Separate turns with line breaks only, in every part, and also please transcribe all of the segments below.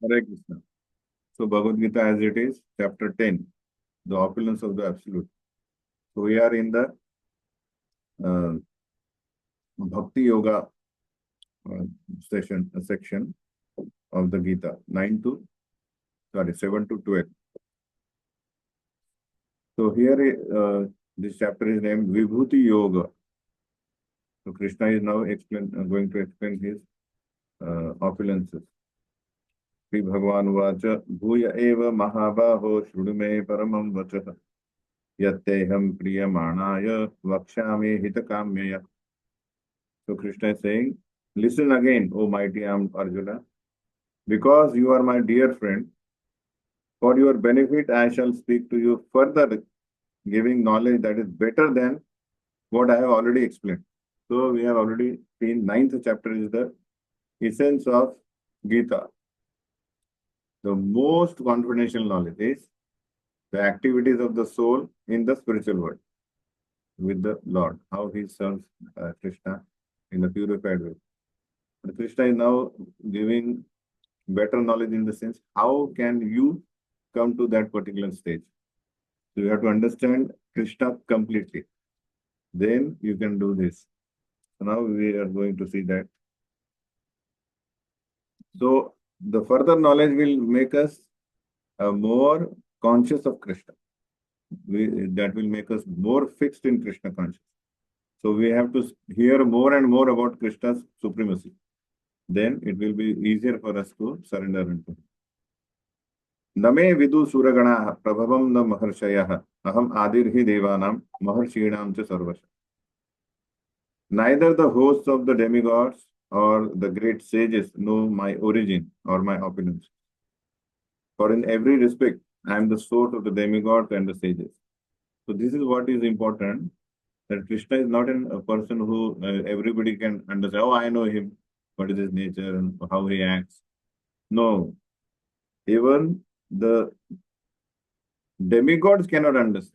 Hare Krishna. So Bhagavad Gita as it is, chapter 10, the opulence of the absolute. So we are in the uh, Bhakti Yoga uh, section of the Gita, 7 to 12. So here this chapter is named Vibhuti Yoga. So Krishna is now going to explain his opulences. Sri Bhagavan Vacha Bhuya Eva Mahabaho Shrudume Paramam Vachaha Yatteham Priyamanaya Vakshami Hitakamyaya. So Krishna is saying, listen again, O mighty armed Arjuna, because you are my dear friend. For your benefit, I shall speak to you further, giving knowledge that is better than what I have already explained. So we have already seen ninth chapter is the essence of Gita. The most confidential knowledge is the activities of the soul in the spiritual world with the Lord, how he serves Krishna in a purified way. But Krishna is now giving better knowledge in the sense, how can you come to that particular stage? So you have to understand Krishna completely. Then you can do this. So now we are going to see that. So the further knowledge will make us more conscious of Krishna. That will make us more fixed in Krishna consciousness. So we have to hear more and more about Krishna's supremacy. Then it will be easier for us to surrender unto him. Name vidu suragana prabhavam na maharshayah aham adirhi devanam maharshinam cha sarvasha. Neither the hosts of the demigods or the great sages know my origin or my opulence. For in every respect, I am the source of the demigods and the sages. So this is what is important, that Krishna is not a person who everybody can understand, oh, I know him, what is his nature and how he acts. No, even the demigods cannot understand.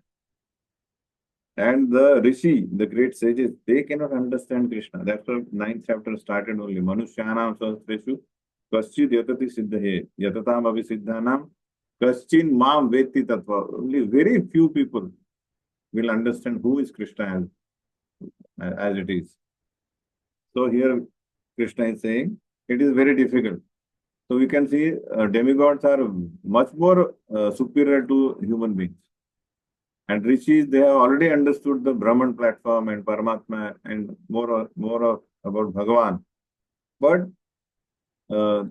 And the Rishi, the great sages, they cannot understand Krishna. That's why ninth chapter started only. Manushyanam sahasreshu kaschid yatati siddhahe yatatam abhisiddhanam kaschin mam veti tattva. Only very few people will understand who is Krishna as it is. So here Krishna is saying it is very difficult. So we can see demigods are much more superior to human beings. And rishis, they have already understood the Brahman platform and Paramatma and more about Bhagavan. But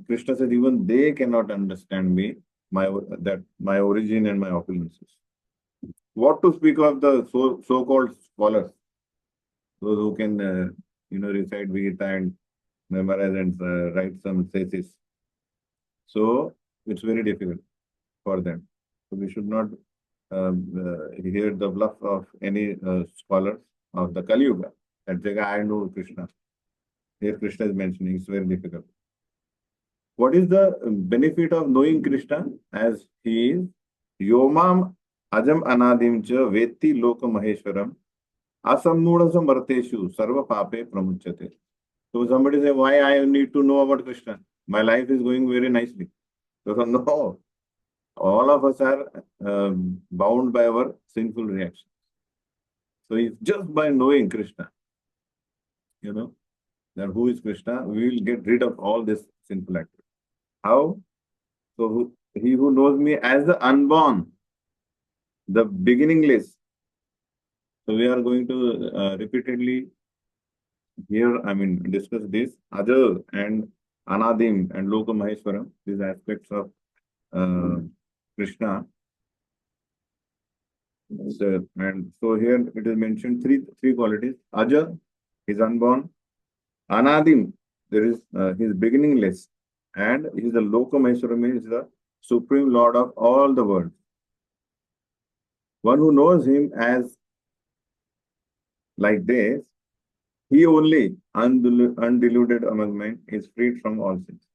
Krishna said even they cannot understand me, my origin and my opulences. What to speak of the so-called scholars, those who can recite Gita and memorize and write some thesis. So it's very difficult for them. So we should not hear the bluff of any scholars of the Kali Yuga. That say, I know Krishna. Here Krishna is mentioning, it's very difficult. What is the benefit of knowing Krishna as he is? Yomam ajam anadim cha veti loka maheshwaram asamnudasa marteshu sarva pape pramuchate. So somebody say, why I need to know about Krishna? My life is going very nicely. So no, all of us are bound by our sinful reactions. So it's just by knowing Krishna, that who is Krishna, we will get rid of all this sinful activity. How? So he who knows me as the unborn, the beginningless. So we are going to repeatedly discuss this, Aja and Anadim and Loka Maheshwaram, these aspects of Krishna. So here it is mentioned three qualities. Aja, he is unborn. Anadim, there is he is beginningless, and he is the Loka Maheshwaram, is the supreme lord of all the world. One who knows him as like this, he only, undiluted among men, is freed from all sins.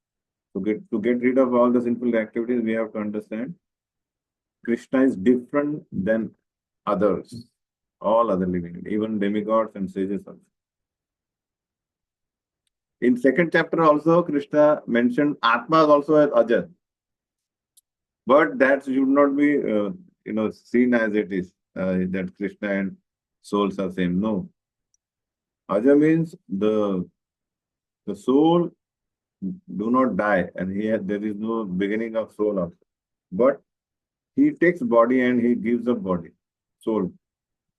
To get rid of all the sinful activities, we have to understand Krishna is different than others, all other living, even demigods and sages also. In second chapter also, Krishna mentioned Atma also as Aja. But that should not be, seen as it is, that Krishna and souls are same. No. Aja means the soul do not die, and there is no beginning of soul also. But he takes body and he gives up body, soul.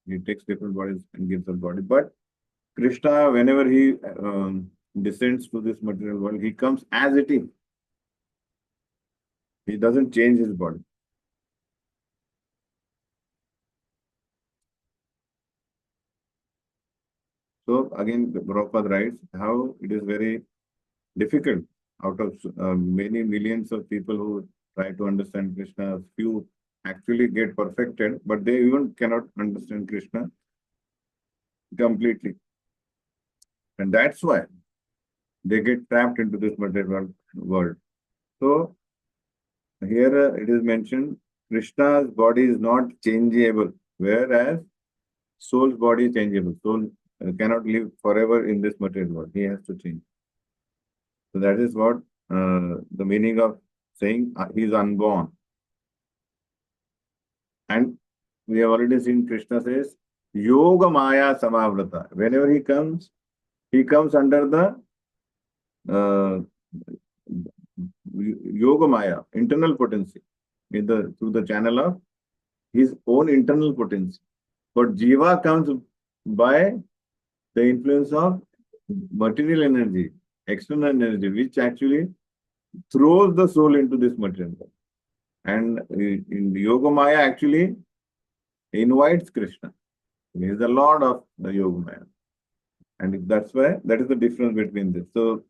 He takes different bodies and gives up body. But Krishna, whenever he descends to this material world, he comes as it is. He doesn't change his body. So again, Prabhupada writes how it is very difficult out of many millions of people who try to understand Krishna. Few actually get perfected, but they even cannot understand Krishna completely. And that's why they get trapped into this material world. So here it is mentioned Krishna's body is not changeable, whereas soul's body is changeable. Soul cannot live forever in this material world. He has to change. So that is what the meaning of saying he is unborn. And we have already seen Krishna says Yoga Maya Samavrata. Whenever he comes under the uh, Yoga Maya, internal potency, through the channel of his own internal potency. But Jiva comes by the influence of material energy, external energy, which actually throws the soul into this material world. And in the Yoga Maya actually invites Krishna. He is the Lord of the Yoga Maya. And that's why that is the difference between this. So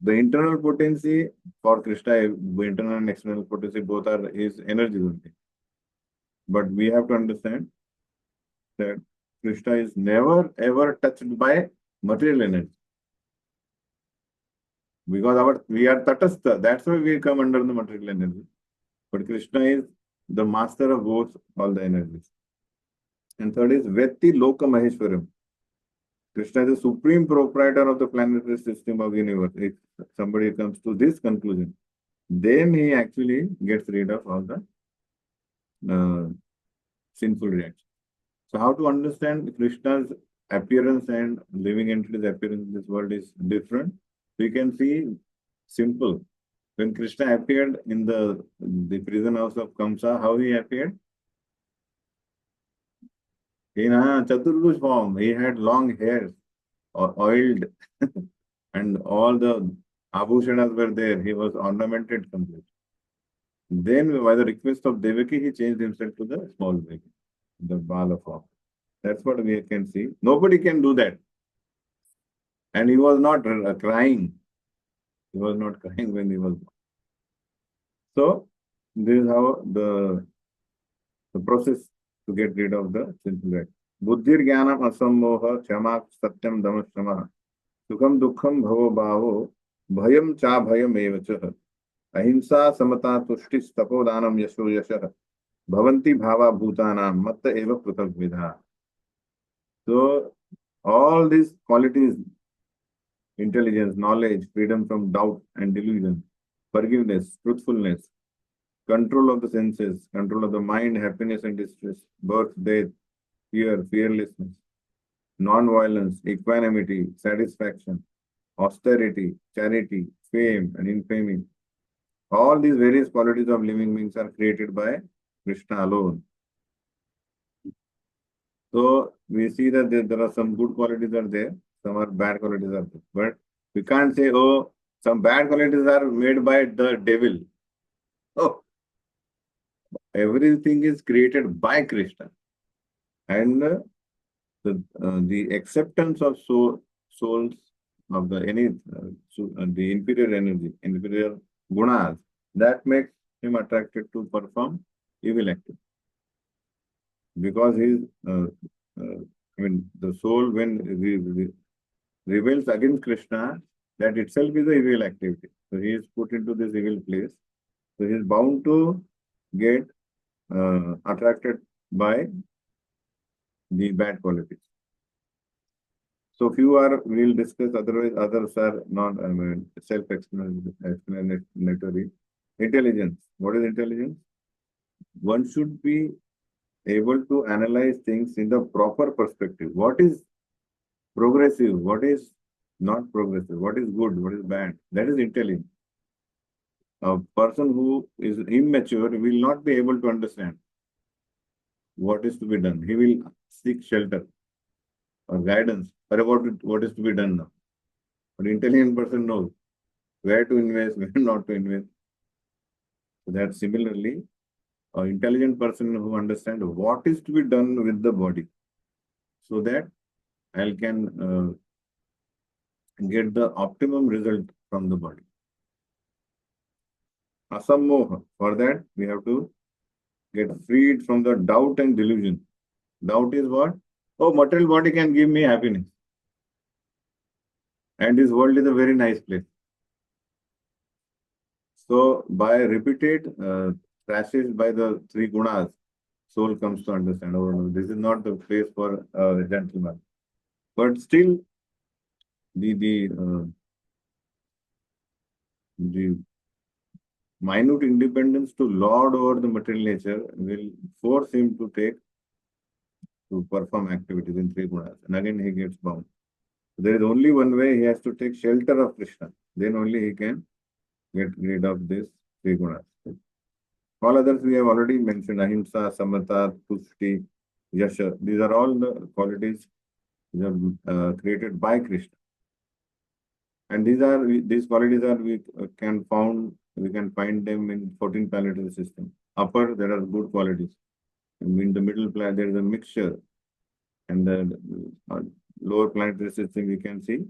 the internal potency for Krishna, internal and external potency, both are his energy only. But we have to understand that Krishna is never ever touched by material energy. Because we are tatastha, that's why we come under the material energy. But Krishna is the master of both all the energies. And third is Vetti Loka Maheshwaram. Krishna is the supreme proprietor of the planetary system of universe. If somebody comes to this conclusion, then he actually gets rid of all the sinful reactions. So how to understand Krishna's appearance and living entity's appearance in this world is different. We can see simple. When Krishna appeared in the prison house of Kamsa, how he appeared? In a Chaturbhuj form, he had long hair, oiled, and all the abhushanas were there. He was ornamented completely. Then, by the request of Devaki, he changed himself to the small baby, the Bala form. That's what we can see. Nobody can do that. And he was not crying. He was not crying when he was born. So, this is how the process to get rid of the sinful act. Buddhir jnanam asammoha kshama satyam damashama sukham dukkham bhavo bhavo bhayam cha bhayam evacha ahimsa samata tushti tapodanam yasho yashah bhavanti bhava bhutanam matta eva prutak vidha. So all these qualities, intelligence, knowledge, freedom from doubt and delusion, forgiveness, truthfulness, control of the senses, control of the mind, happiness and distress, birth, death, fear, fearlessness, non-violence, equanimity, satisfaction, austerity, charity, fame and infamy. All these various qualities of living beings are created by Krishna alone. So we see that there are some good qualities are there, some are bad qualities are there. But we can't say, oh, some bad qualities are made by the devil. Oh, everything is created by Krishna. And the acceptance of souls of the inferior energy, inferior gunas, that makes him attracted to perform evil activity. Because the soul when rebels against Krishna, that itself is a evil activity. So he is put into this evil place. So he is bound to get attracted by the bad qualities. So few we'll discuss, otherwise others are not self-explanatory. Intelligence. What is intelligence? One should be able to analyze things in the proper perspective. What is progressive? What is not progressive? What is good? What is bad? That is intelligence. A person who is immature will not be able to understand what is to be done. He will seek shelter or guidance or about what is to be done now. But intelligent person knows where to invest, where not to invest. So that similarly, an intelligent person who understands what is to be done with the body, so that I can get the optimum result from the body. Asammoha. For that, we have to get freed from the doubt and delusion. Doubt is what? Oh, material body can give me happiness. And this world is a very nice place. So, by repeated crashes by the three gunas, soul comes to understand, oh no, this is not the place for a gentleman. But still, the minute independence to lord over the material nature will force him to perform activities in three gunas. And again, he gets bound. There is only one way. He has to take shelter of Krishna. Then only he can get rid of this three gunas. All others we have already mentioned: ahimsa, samata, tushti, yasha. These are all the qualities created by Krishna. And these qualities are we can find them in 14 planetary system. Upper, there are good qualities. In the middle planet, there is a mixture. And the lower planetary system, we can see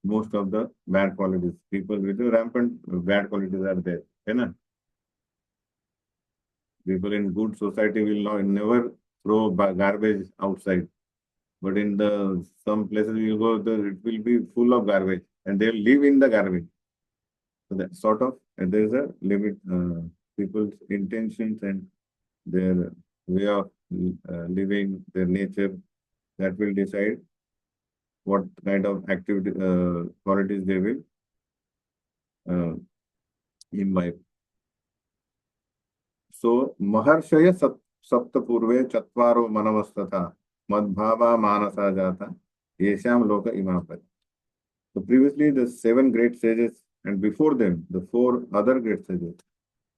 most of the bad qualities. People with rampant bad qualities are there. Right? People in good society will never throw garbage outside. But in some places you go, it will be full of garbage and they'll live in the garbage. So that sort of, there's a limit, people's intentions and their way of living, their nature, that will decide what kind of activity, qualities they will imbibe. So, Maharshaya Saptapurve Chatvaro Manavastata Madbhava Manasa Jata Yesham Loka Imapati. So, previously the 7 great sages and before them the 4 other great sages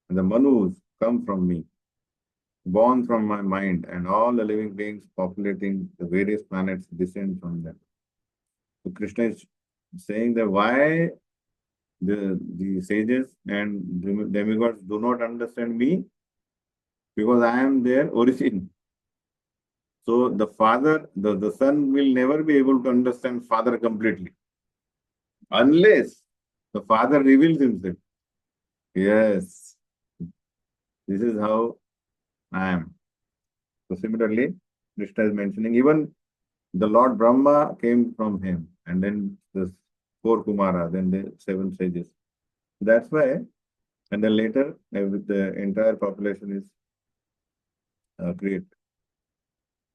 and the Manus come from me, born from my mind, and all the living beings populating the various planets descend from them. So, Krishna is saying that why the sages and demigods do not understand me, because I am their origin. So the father, the son will never be able to understand father completely unless the father reveals himself. Yes, this is how I am. So similarly, Krishna is mentioning even the Lord Brahma came from him, and then the 4 Kumara, then the 7 sages. That's why, and then later the entire population is created.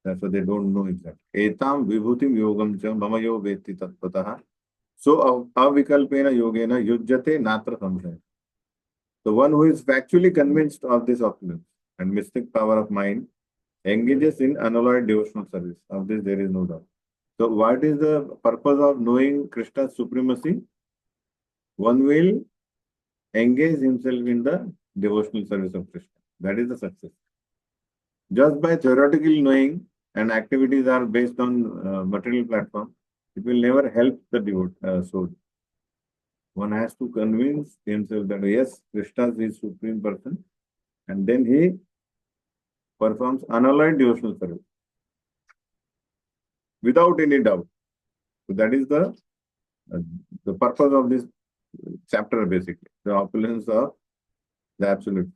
That's why they don't know exactly. Etam vibhutim yogam cha mamayo veti tatpataha. So avikalpena yogena yujjate natra samshaya. The one who is factually convinced of this opulence and mystic power of mind engages in unalloyed devotional service. Of this there is no doubt. So what is the purpose of knowing Krishna's supremacy? One will engage himself in the devotional service of Krishna. That is the success. Just by theoretical knowing and activities are based on material platform, it will never help the soul. One has to convince himself that yes, Krishna is his supreme person, and then he performs unalloyed devotional service without any doubt. So that is the purpose of this chapter, basically, the opulence of the absolute.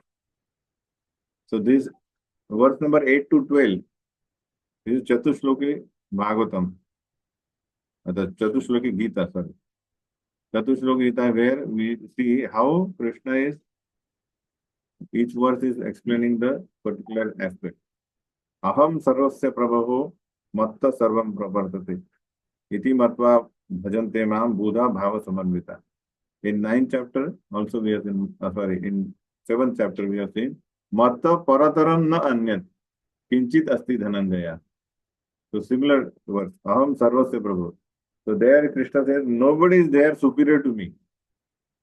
So this verse number 8 to 12 is Chatushloki Bhagavatam, the Chatushloki Gita, sorry. Chatushloki Gita, where we see how Krishna is, each verse is explaining the particular aspect. Aham sarvasya prabhavo matta sarvam pravartate iti matva bhajante mam buddha bhava samanvita. In 9th chapter, also we have seen, in 7th chapter we have seen, Matta parataram na anyat, kinchit asti dhananjaya. So similar verse, Aham sarvasya prabhu. So there Krishna says, nobody is there superior to me.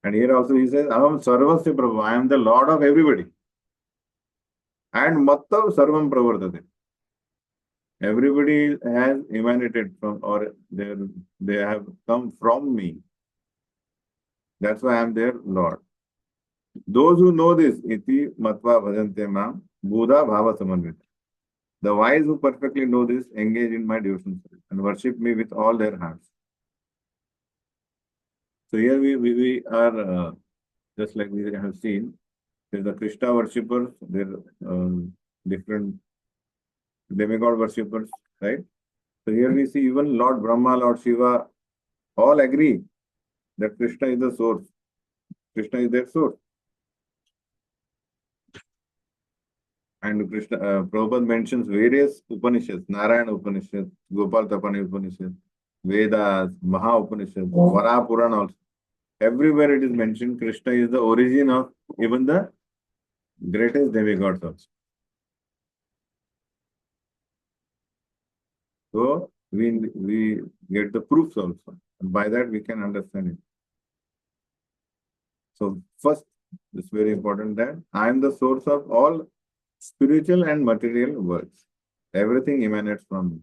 And here also he says, Aham sarvasya prabhu, I am the Lord of everybody. And Matta sarvam pravartate. Everybody has emanated from, or they have come from me. That's why I am their Lord. Those who know this, iti matva bhajante mam, buddha bhava samanvita. The wise who perfectly know this engage in my devotional service and worship me with all their hearts. So here we are, just like we have seen, there's the Krishna worshippers, there are different demigod worshippers, right? So here we see even Lord Brahma, Lord Shiva, all agree that Krishna is the source. Krishna is their source. And Krishna, Prabhupada mentions various Upanishads, Narayana Upanishad, Gopal Tapani Upanishad, Vedas, Maha Upanishad, Vara Purana also. Everywhere it is mentioned Krishna is the origin of even the greatest demigods also. So we get the proofs also. And by that we can understand it. So first, it's very important that I am the source of all spiritual and material worlds. Everything emanates from me.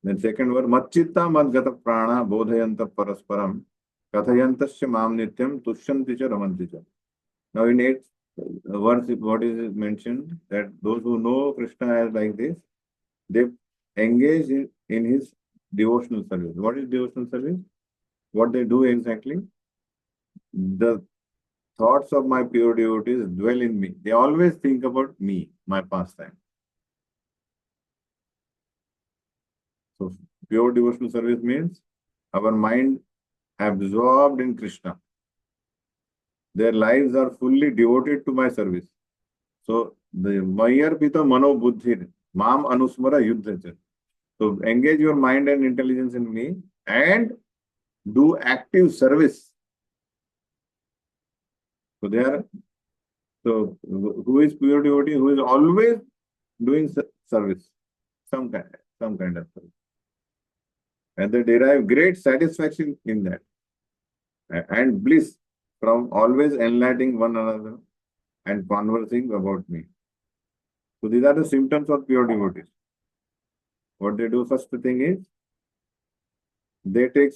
Then second word, Matchitta Madgata Prana Bodhayanta Parasparam Kathayantasya Mam Nityam Tushyanti cha Ramanti cha. Now in 8th verse, what is mentioned? That those who know Krishna as like this, they engage in his devotional service. What is devotional service? What they do exactly? The thoughts of my pure devotees dwell in me. They always think about me, my pastime. So pure devotional service means our mind absorbed in Krishna. Their lives are fully devoted to my service. So the Mayar Pita Mano Buddhir, Mam Anusmara Yuddhacha. So engage your mind and intelligence in me and do active service. So so who is pure devotee? Who is always doing service, some kind of service. And they derive great satisfaction in that. And bliss from always enlightening one another and conversing about me. So these are the symptoms of pure devotees. What they do first thing is, they take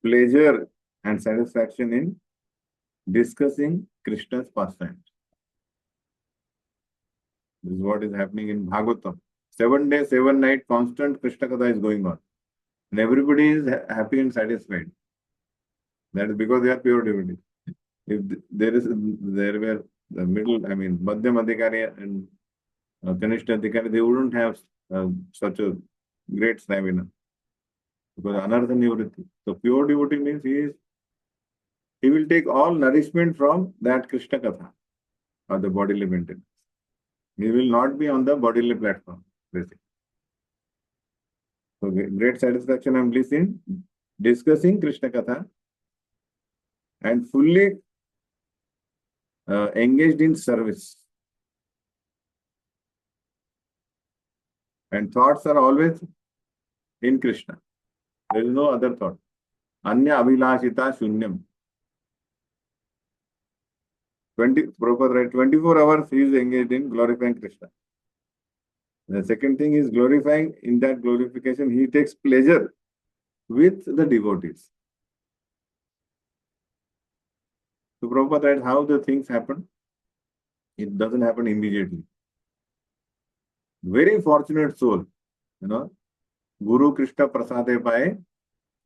pleasure and satisfaction in discussing Krishna's pastimes. This is what is happening in Bhagavatam. 7 days, 7 nights, constant Krishna Katha is going on. And everybody is happy and satisfied. That is because they are pure devotees. If there were the middle, I mean, Madhyam Adhikari and Kanishta Adhikari, they wouldn't have such a great stamina. Because anartha nivritti. So pure devotee means he will take all nourishment from that Krishna Katha or the bodily maintenance. He will not be on the bodily platform, basically. So great satisfaction and bliss in discussing Krishna Katha and fully engaged in service. And thoughts are always in Krishna. There is no other thought. Anya abhilashita shunyam. Prabhupada writes, 24 hours he is engaged in glorifying Krishna. The second thing is glorifying. In that glorification, he takes pleasure with the devotees. So Prabhupada writes how the things happen. It doesn't happen immediately. Very fortunate soul, Guru Krishna Prasade Paye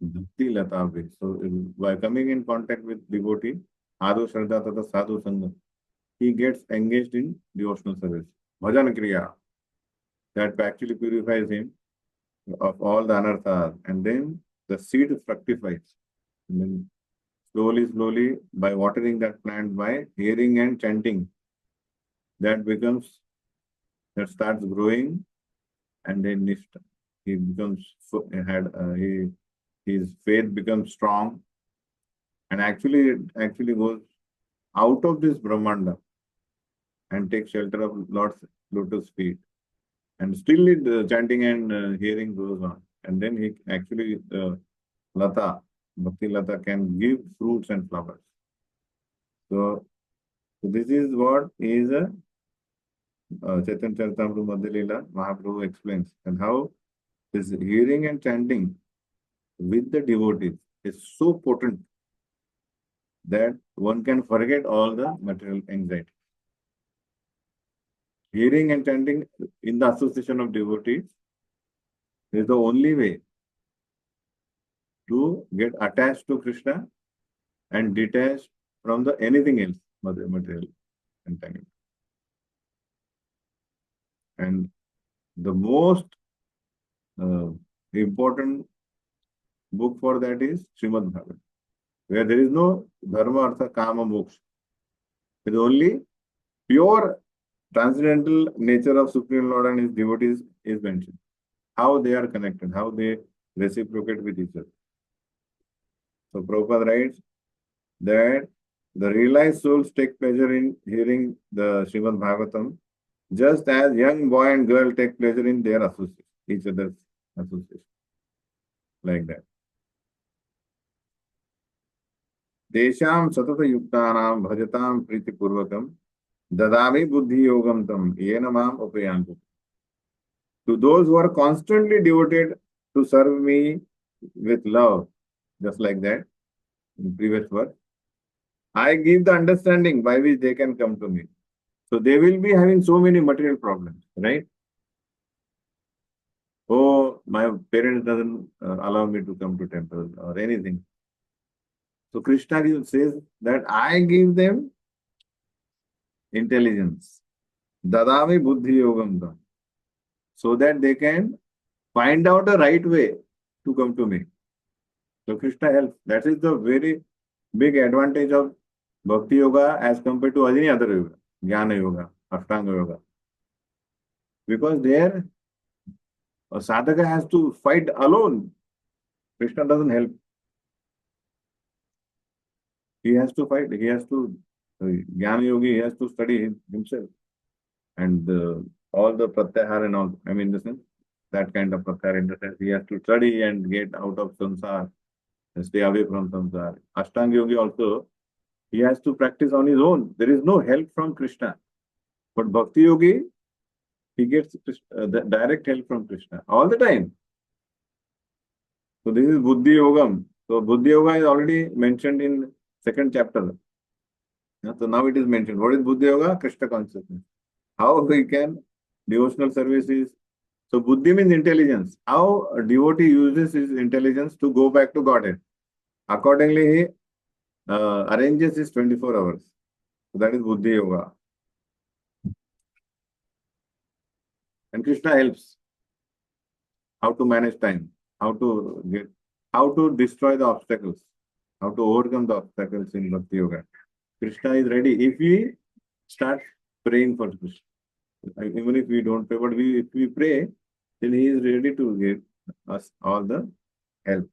Bhakti Lata. So by coming in contact with devotee, Adu Shraddha Tata Sadhu Sangha, he gets engaged in devotional service. Bhajan Kriya. That actually purifies him of all the anarthas. And then the seed fructifies. And then slowly, by watering that plant, by hearing and chanting, that starts growing, and then he becomes his faith becomes strong, And actually, it actually goes out of this Brahmanda and takes shelter of Lord's lotus feet. And still it, chanting and hearing goes on. And then he actually, Lata, Bhakti Lata can give fruits and flowers. So, this is what is a Chaitanya Charitamrita Madhya Leela, Mahaprabhu explains, and how this hearing and chanting with the devotees is so potent that one can forget all the material anxiety. Hearing and chanting in the association of devotees is the only way to get attached to Krishna and detached from the anything else, material entanglement. And the most important book for that is Srimad Bhagavat, where there is no dharma, artha, kama, moksha. It is only pure transcendental nature of Supreme Lord and his devotees is mentioned. How they are connected, how they reciprocate with each other. So Prabhupada writes that the realized souls take pleasure in hearing the Srimad Bhagavatam, just as young boy and girl take pleasure in their association, each other's association. Like that. Desham satata yuktanam bhajatam priti purvakam dadami buddhi yogam tam yena mam upayantu. To those who are constantly devoted to serve me with love, just like that in previous verse, I give the understanding by which they can come to me. So they will be having so many material problems, right? Oh, my parents doesn't allow me to come to temple or anything. So Krishna says that I give them intelligence. Dadami buddhi yogam tam. So that they can find out the right way to come to me. So Krishna helps. That is the very big advantage of Bhakti Yoga as compared to any other yoga, Jnana Yoga, Ashtanga Yoga. Because there, a sadhaka has to fight alone. Krishna doesn't help. He has to fight. He has to, Jnana Yogi, he has to study himself. And all the pratyahara and all, I mean, the sense, that kind of pratyahara in the sense, he has to study and get out of samsara, and stay away from samsara. Ashtanga Yogi also, he has to practice on his own. There is no help from Krishna. But Bhakti Yogi, he gets the direct help from Krishna all the time. So this is Buddhi Yogam. So Buddhi Yoga is already mentioned in second chapter. So now it is mentioned. What is Buddhi Yoga? Krishna consciousness. How we can, devotional services. So Buddhi means intelligence. How a devotee uses his intelligence to go back to Godhead. Accordingly, he arranges his 24 hours. So that is Buddhi Yoga. And Krishna helps. How to manage time, how to destroy the obstacles, how to overcome the obstacles in Bhakti Yoga. Krishna is ready. If we start praying for Krishna, even if we don't pray, but if we pray, then he is ready to give us all the help.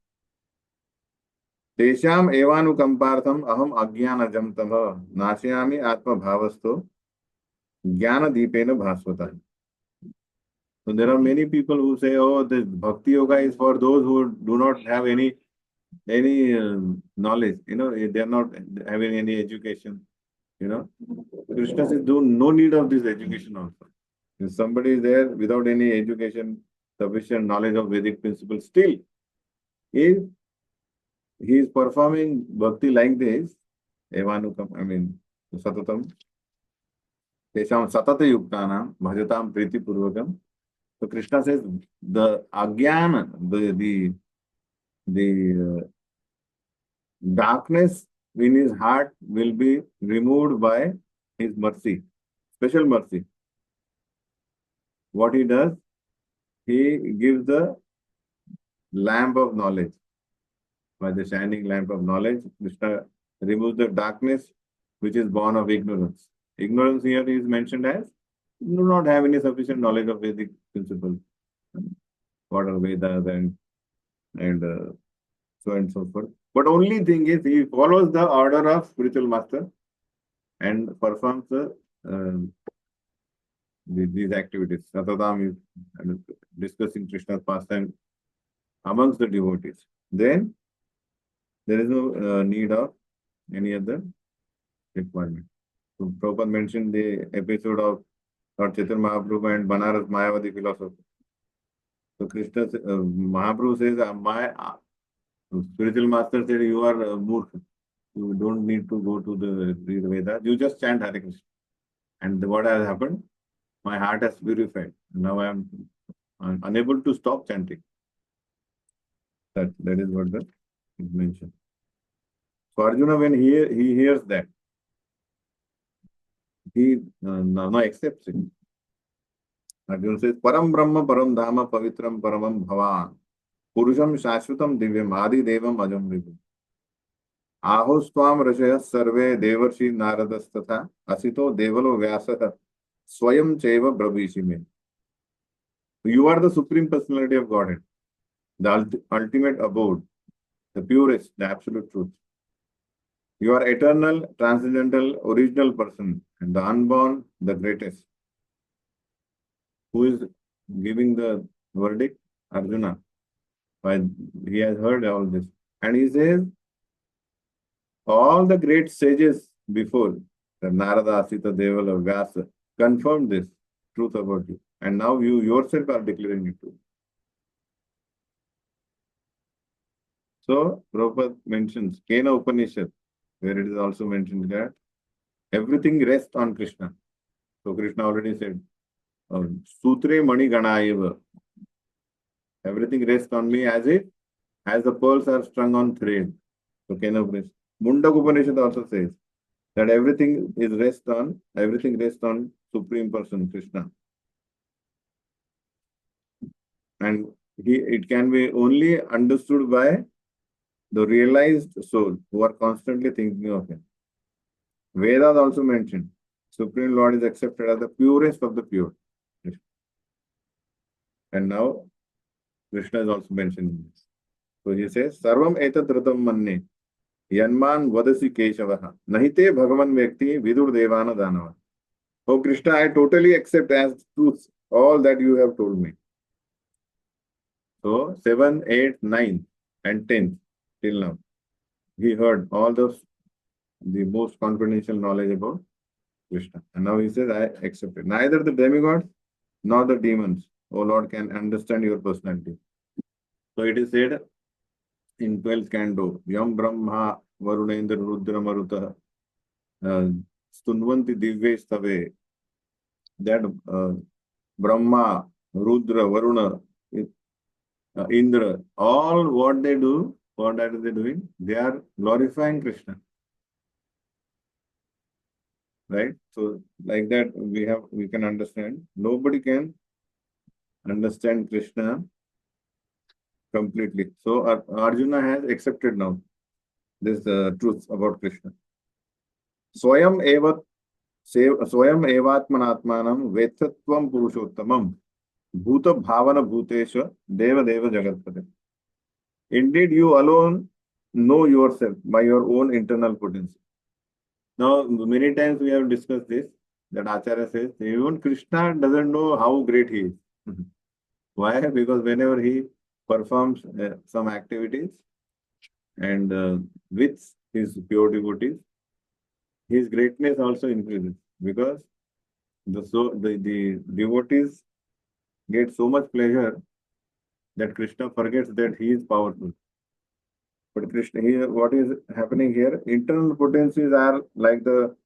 Tesham evanukampartham aham ajnanajam tava nashayami atma bhavasto jnana deepena bhasvata. So there are many people who say, oh, this Bhakti Yoga is for those who do not have any knowledge. They are not having any education. Krishna says, no need of this education also. If somebody is there without any education, sufficient knowledge of Vedic principles, still, if he is performing bhakti like this, evanukam, satatam, tesham satata yuktanam, bhajatam priti purvakam. So Krishna says the agyana, the darkness in his heart will be removed by his mercy, special mercy. What he does, he gives the lamp of knowledge. By the shining lamp of knowledge, Krishna removes the darkness which is born of ignorance. Ignorance here is mentioned as do not have any sufficient knowledge of Vedic principles. What are Vedas and so and so forth. But only thing is, he follows the order of spiritual master and performs these activities. Satadam is discussing Krishna's pastime amongst the devotees. Then there is no need of any other requirement. So Prabhupada mentioned the episode of Lord Chaitanya Mahaprabhu and Banaras Mayavadi philosophy. So Krishna, Mahaprabhu says, my spiritual master said, you are murkha. You don't need to go to the read Vedas. You just chant Hare Krishna. And what has happened? My heart has purified. Now I'm unable to stop chanting. That is what the is mentioned. So Arjuna, when he hears that, he now accepts it. Arjuna says, Param Brahma Param Dhama Pavitram Paramam Bhavan Purusham Shashvatam Divyam Adi Devam Ajam Vibhu Ahoswam Rashaya Sarve Devarshi Naradasthatha Asito Devalo Vyasatha Swayam Cheva Brabhishime. You are the Supreme Personality of Godhead, the ultimate abode, the purest, the absolute truth. You are eternal, transcendental, original person, and the unborn, the greatest. Who is giving the verdict? Arjuna. Why he has heard all this. And he says, all the great sages before, the Narada, Asita, Devala, Vyasa, confirmed this truth about you. And now you yourself are declaring it too. So, Prabhupada mentions Kena Upanishad, where it is also mentioned that everything rests on Krishna. So, Krishna already said, Sutre Mani Ganayeva. Everything rests on me as the pearls are strung on thread. So, Kena Upanishad. Mundak Upanishad also says that everything rests on Supreme Person, Krishna. And it can be only understood by the realized soul who are constantly thinking of him. Vedas also mentioned Supreme Lord is accepted as the purest of the pure. And now Krishna is also mentioning this. So he says, Sarvam etat ratam manne yanman vadasi keshavaha nahite bhagavan vyakti vidur devana danava. Oh Krishna, I totally accept as truth all that you have told me. So 7, 8, 9 and 10 till now. He heard all the most confidential knowledge about Krishna. And now he says, I accept it. Neither the demigods nor the demons, O Lord, can understand your personality. So it is said in 12th canto, Yam Brahma Varunendra Rudra Maruta Stunvanti Divye Stave, that Brahma, Rudra, Varuna, Indra, all what they do, what are they doing? They are glorifying Krishna. Right? So like that we can understand. Nobody can understand Krishna completely. So Arjuna has accepted now this truth about Krishna. Swayam evatmanatmanam vethatvam purushottamam bhuta bhavana bhutesha deva deva jagatpate. Indeed, you alone know yourself by your own internal potency. Now, many times we have discussed this, that Acharya says, even Krishna doesn't know how great he is. Why? Because whenever he performs some activities and with his pure devotees, his greatness also increases, because the devotees get so much pleasure that Krishna forgets that he is powerful. But Krishna here, what is happening here? Internal potencies are like the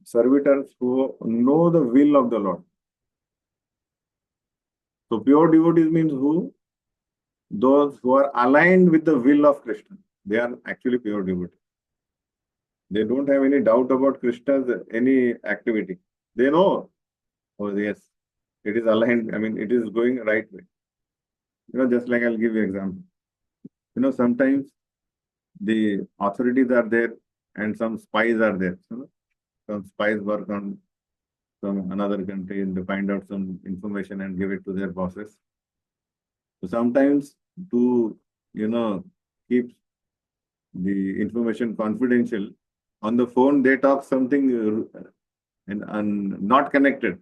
servitors who know the will of the Lord. So pure devotees means who? Those who are aligned with the will of Krishna. They are actually pure devotees. They don't have any doubt about Krishna's any activity. They know, oh yes, it is aligned. I mean, it is going right way. Just like I'll give you an example. Sometimes the authorities are there and some spies are there. Some spies work on from another country and they find out some information and give it to their bosses. So sometimes to, keep the information confidential. On the phone, they talk something and not connected.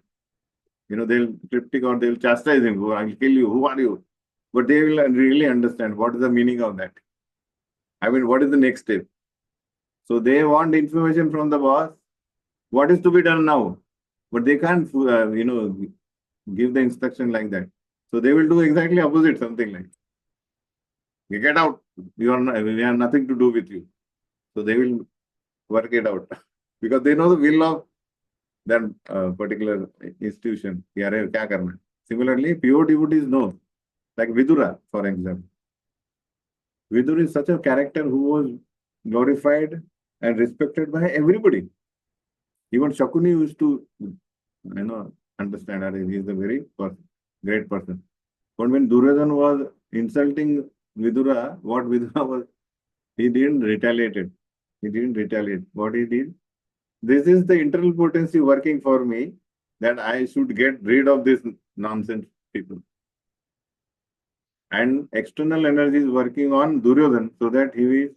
They'll cryptic or they'll chastise him. "Oh, I'll kill you. Who are you?" But they will really understand what is the meaning of that. I mean, what is the next step? So they want information from the boss. What is to be done now? But they can't, give the instruction like that. So they will do exactly opposite, something like, "You get out. We have nothing to do with you." So they will work it out because they know the will of that particular institution. यार क्या करना है? Similarly, pure devotees know, like Vidura, for example. Vidura is such a character who was glorified and respected by everybody. Even Shakuni used to, understand that he is a very great person. But when Duryodhana was insulting Vidura, what Vidura was, he didn't retaliate it. He didn't retaliate. What he did, this is the internal potency working for me, that I should get rid of this nonsense people. And external energy is working on Duryodhana so that he is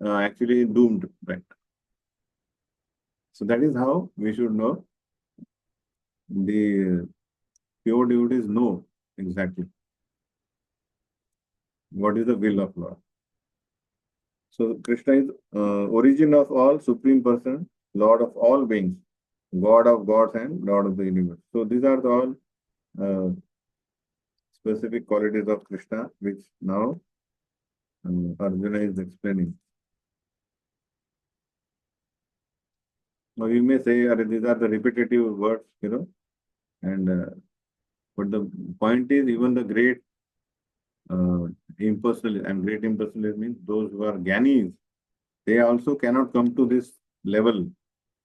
actually doomed. Right? So that is how we should know. The pure devotees know exactly what is the will of Lord. So Krishna is origin of all, supreme person, Lord of all beings, God of gods and Lord of the universe. So these are all specific qualities of Krishna, which now Arjuna is explaining. Now you may say, these are the repetitive words, and but the point is, even the great impersonalists, and great impersonalists means those who are Gyanis, they also cannot come to this level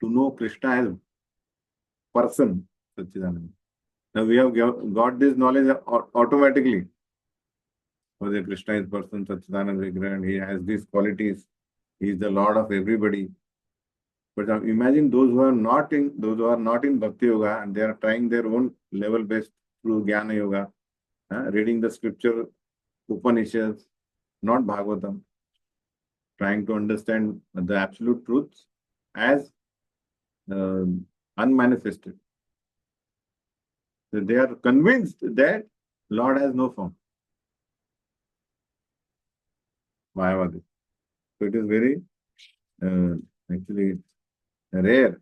to know Krishna as person, Satchidananda. Now we have got this knowledge automatically. So the Krishna is person, Satchidananda Vigraha, he has these qualities, he is the Lord of everybody. But imagine those who are not in Bhakti Yoga and they are trying their own level best through Jnana Yoga, reading the scripture, Upanishads, not Bhagavatam, trying to understand the absolute truths as unmanifested. So they are convinced that Lord has no form. Mayavadi. So it is very actually rare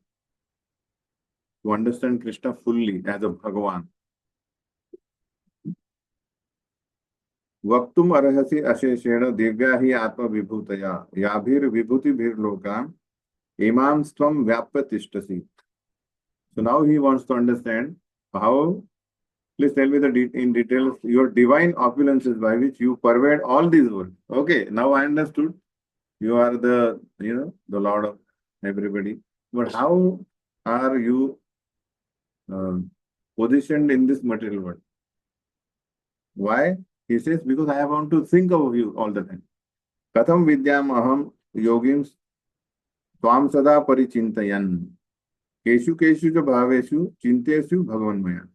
to understand Krishna fully as a Bhagavan. वक्तुम अर्हसि अशेषेण Divya ही आत्म विभूतया याभिर विभूतिभिर लोकान इमां स्वम व्याप्य तिष्ठसि. So now he wants to understand how. Please tell me in details your divine opulences by which you pervade all these worlds. Okay, now I understood. You are the Lord of everybody. But how are you positioned in this material world? Why? He says, because I want to think of you all the time. Katham vidyam aham yogim tvam sada parichintayan keshu keshu ja bhaveshu chinteshu bhagavanmaya.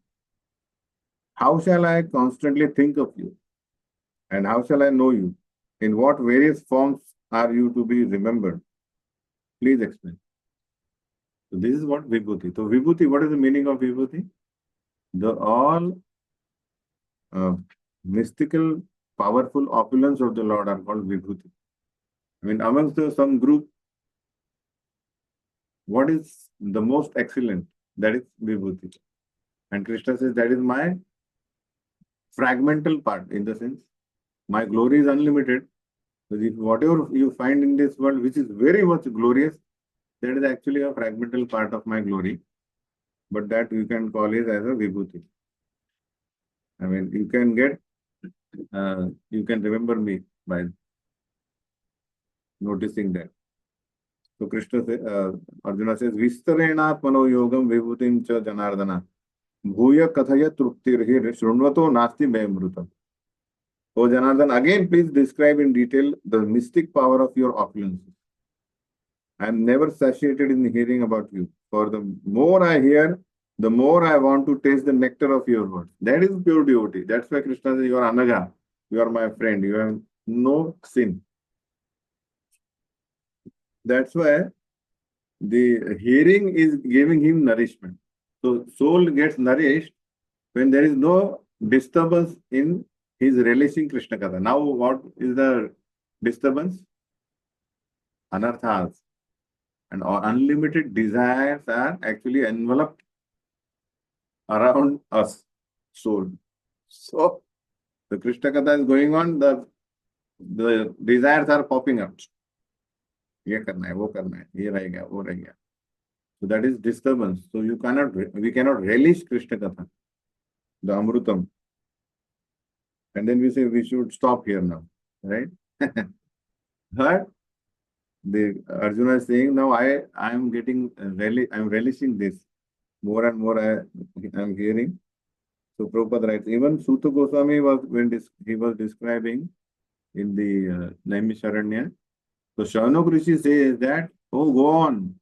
How shall I constantly think of you? And how shall I know you? In what various forms are you to be remembered? Please explain. So this is what Vibhuti. So Vibhuti, what is the meaning of Vibhuti? The all mystical, powerful opulence of the Lord are called Vibhuti. I mean, amongst some group, what is the most excellent? That is Vibhuti. And Krishna says, that is my fragmental part, in the sense, my glory is unlimited. So if whatever you find in this world, which is very much glorious, that is actually a fragmental part of my glory. But that you can call it as a Vibhuti. I mean, you can remember me by noticing that. So Krishna says, Arjuna says, Vistarena Pano Yogam Vibhutim Cha Janardana. Bhuya Kathaya Truptirhi Shrunvato Nasti Mrutam. Oh Janardhan, again please describe in detail the mystic power of your opulence. I am never satiated in hearing about you. For the more I hear, the more I want to taste the nectar of your words. That is pure devotee. That's why Krishna says, you are Anaga. You are my friend. You have no sin. That's why the hearing is giving him nourishment. So soul gets nourished when there is no disturbance in his relishing Krishna Katha. Now what is the disturbance? Anarthas. And unlimited desires are actually enveloped around us, soul. So the Krishna Katha is going on, the desires are popping up. ये करना है, वो करना है, ये रह गया, वो रह गया. So that is disturbance. So we cannot relish Krishna Katha, the Amrutam. And then we say we should stop here now, right? But the Arjuna is saying now I am getting I'm relishing this more and more. I am hearing. So Prabhupada writes, even Sutta Goswami was he was describing in the Naimisharanya. So Shaunok Rishi says that, oh, go on.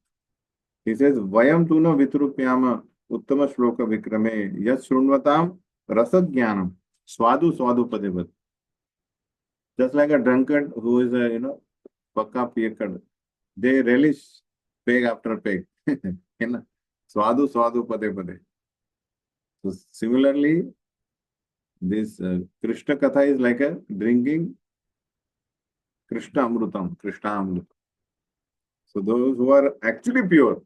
He says, Vayam tuna vitrupyama uttama shloka vikrame yas shrunvatam rasajnanam swadu swadu padevat. Just like a drunkard who is a, pakka piyakad, they relish peg after peg. Swadu swadu pade pade. So similarly, this Krishna Katha is like a drinking Krishna Amrutam, Krishna Amrutam. So those who are actually pure,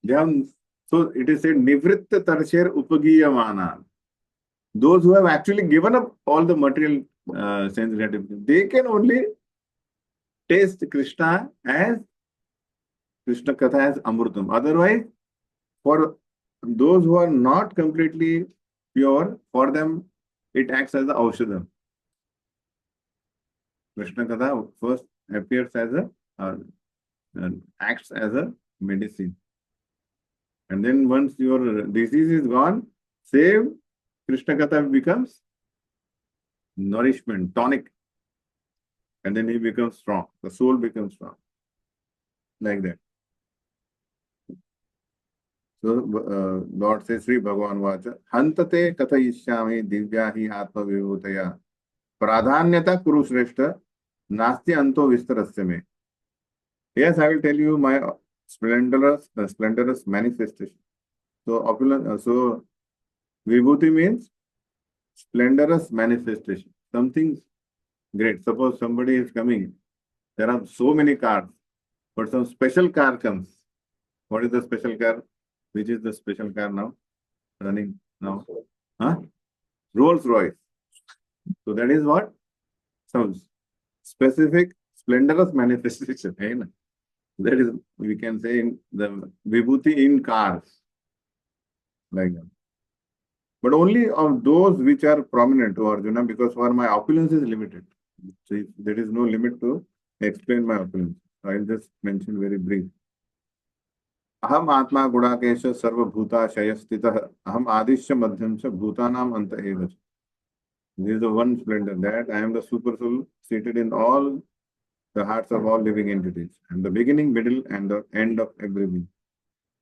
they have, so it is said, Nivritta Tarsher Upagiyamana. Those who have actually given up all the material sense gratification, they can only taste Krishna as Krishna Katha as Amrutam. Otherwise, for those who are not completely pure, for them it acts as the Aushadam. Krishna Katha first appears as acts as a medicine. And then once your disease is gone, same Krishna Katha becomes nourishment, tonic. And then he becomes strong. The soul becomes strong. Like that. So Lord says, Sri Bhagavan Vacha, Hantate kathayishyami divyahi atma vibhutaya pradhanyata kuru shreshta nasti anto vistarasya me. Yes, I will tell you my splendorous manifestation. So opulent, so vibhuti means splendorous manifestation. Something great. Suppose somebody is coming. There are so many cars, but some special car comes. What is the special car? Which is the special car now? Running now? Huh? Rolls Royce. So that is what? Some specific splendorous manifestation. Right? That is, we can say, in the vibhuti in cars. Like that. But only of those which are prominent to Arjuna, because for my opulence is limited. So there is no limit to explain my opulence. I'll just mention very brief. Aham atma gudakesha sarva bhuta shayastitah aham adishya madhyam cha bhutanam anta eva. This is the one splendor, that I am the super soul seated in all the hearts of all living entities. And the beginning, middle, and the end of everything.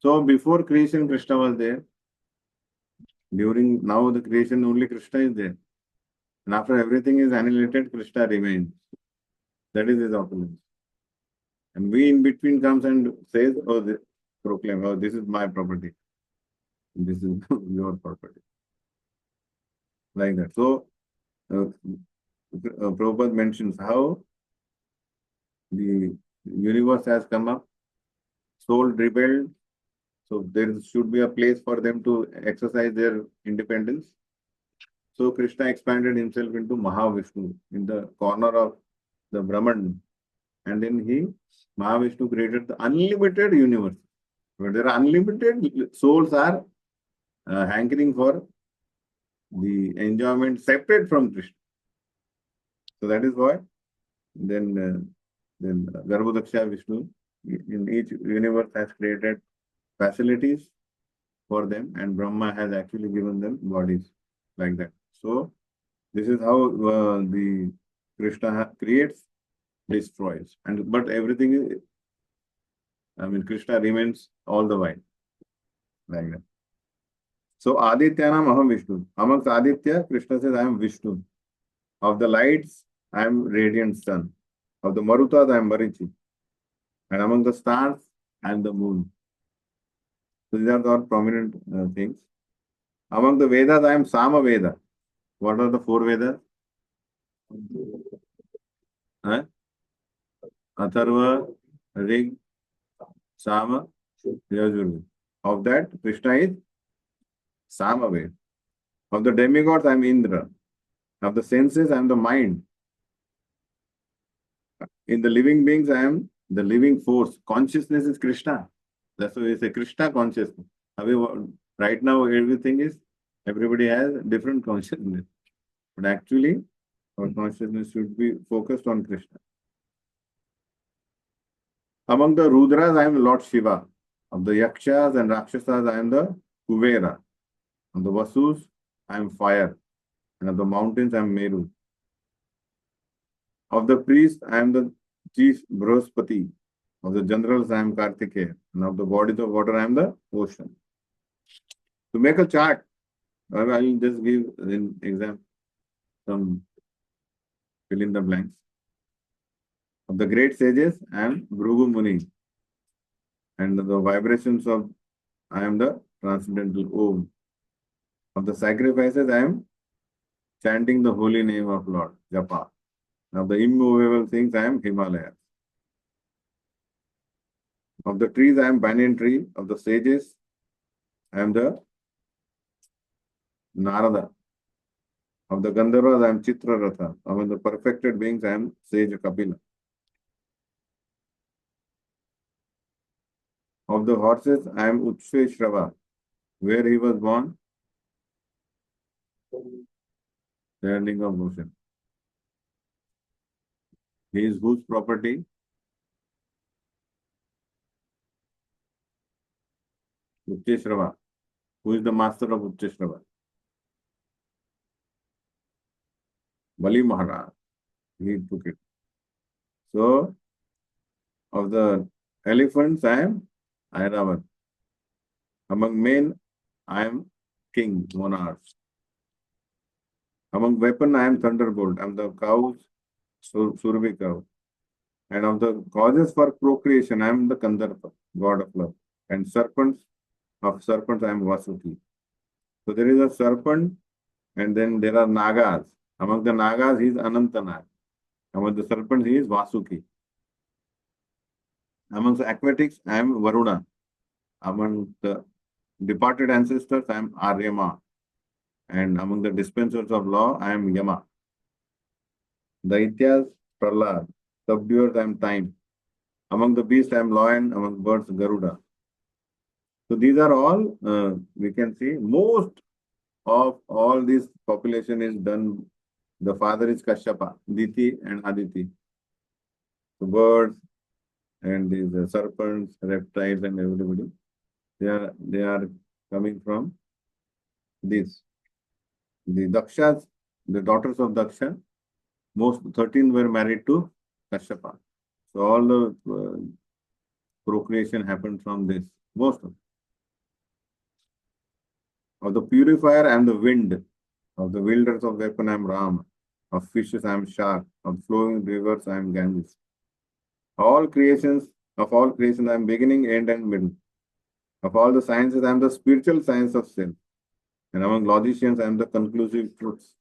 So before creation, Krishna was there. During now the creation, only Krishna is there. And after everything is annihilated, Krishna remains. That is his opulence. And we in between comes and says, oh, proclaim, oh, this is my property. This is your property. Like that. So, Prabhupada mentions how the universe has come up, soul rebelled, so there should be a place for them to exercise their independence. So Krishna expanded himself into Mahavishnu in the corner of the Brahman, and then Mahavishnu created the unlimited universe. Where there are unlimited souls are hankering for the enjoyment separate from Krishna. So that is why then Garbhodaksha Vishnu in each universe has created facilities for them, and Brahma has actually given them bodies like that. So this is how the Krishna creates, destroys, but everything is, Krishna remains all the while like that. So Adityanam Aham Vishnu. Amongst Aditya, Krishna says, I am Vishnu. Of the lights, I am radiant sun. Of the Marutas, I am Marichi. And among the stars, I am the moon. So these are the all prominent things. Among the Vedas, I am Sama Veda. What are the four Vedas? Huh? Atharva, Rig, Sama, Yajurveda. Of that, Krishna is Sama Veda. Of the demigods, I am Indra. Of the senses, I am the mind. In the living beings, I am the living force. Consciousness is Krishna. That's why we say Krishna consciousness. However, right now, everybody has different consciousness. But actually, our consciousness should be focused on Krishna. Among the Rudras, I am Lord Shiva. Of the Yakshas and Rakshasas, I am the Kuvera. Of the Vasus, I am fire. And of the mountains, I am Meru. Of the priests, I am the chief Brahaspati. Of the generals, I am Kartikeya. And of the bodies of water, I am the ocean. To make a chart, I will just give an example, some fill in the blanks. Of the great sages, I am Bhrugu Muni. And the vibrations of I am the transcendental Om. Of the sacrifices, I am chanting the holy name of Lord, Japa. Of the immovable things, I am Himalaya. Of the trees, I am banyan tree. Of the sages, I am the Narada. Of the Gandharvas, I am Chitraratha. Among the perfected beings, I am sage Kapila. Of the horses, I am Utsheshrava. Where he was born, the ending of motion. He is whose property? Utsheshrava. Who is the master of Utsheshrava? Bali Maharaj. He took it. So, of the elephants, I am Airavat. Among men, I am king, monarch. Among weapon, I am thunderbolt. I am the cows, Survi cow. And of the causes for procreation, I am the Kandarpa, god of love. And of serpents, I am Vasuki. So there is a serpent, and then there are Nagas. Among the Nagas, he is Anantanag. Among the serpents, he is Vasuki. Among the aquatics, I am Varuna. Among the departed ancestors, I am Aryama. And among the dispensers of law, I am Yama. Daityas, Prahlad. Subduers, I am time. Among the beasts, I am lion. Among birds, Garuda. So these are all, we can see, most of all this population is done. The father is Kashyapa, Diti and Aditi. The birds and these serpents, reptiles and everybody, they are coming from this. The Dakshas, the daughters of Daksha, most 13 were married to Kashyapa. So all the procreation happened from this, most of the purifier I am the wind, of the wielders of weapon I am Ram, of fishes I am shark, of flowing rivers I am Ganges. Of all creations I am beginning, end and middle. Of all the sciences I am the spiritual science of self. And among logicians I am the conclusive truths.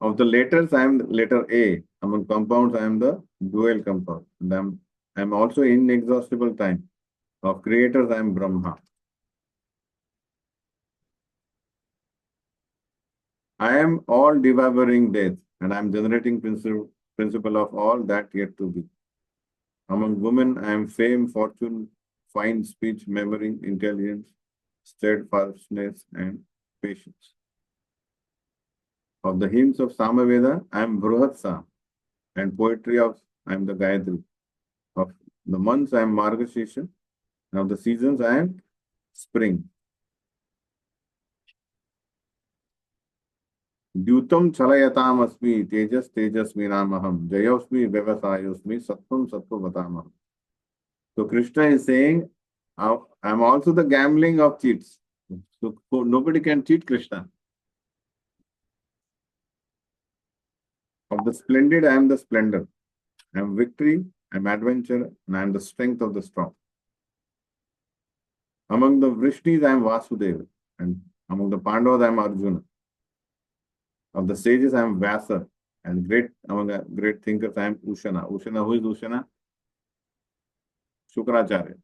Of the letters I am the letter A. Among compounds I am the dual compound. And I am also inexhaustible time. Of creators I am Brahma. I am all devouring death, and I am generating principle of all that yet to be. Among women, I am fame, fortune, fine speech, memory, intelligence, steadfastness, and patience. Of the hymns of Samaveda, I am Bruhatsa, and poetry of I am the Gayatri. Of the months, I am Margashesha, and of the seasons, I am spring. द्यूतम छलयताम अस्मि तेजस तेजस्विनामहम जयोस्मि व्यवसायोस्मि सत्वम सत्ववतामहम. So Krishna is saying, I am also the gambling of cheats. So nobody can cheat Krishna. Of the splendid, I am the splendor. I am victory, I am adventure, and I am the strength of the strong. Among the Vrishnis, I am Vasudeva, and among the Pandavas, I am Arjuna. Of the sages, I am Vyasa, and among the great thinkers, I am Ushana. Ushana, who is Ushana? Shukracharya.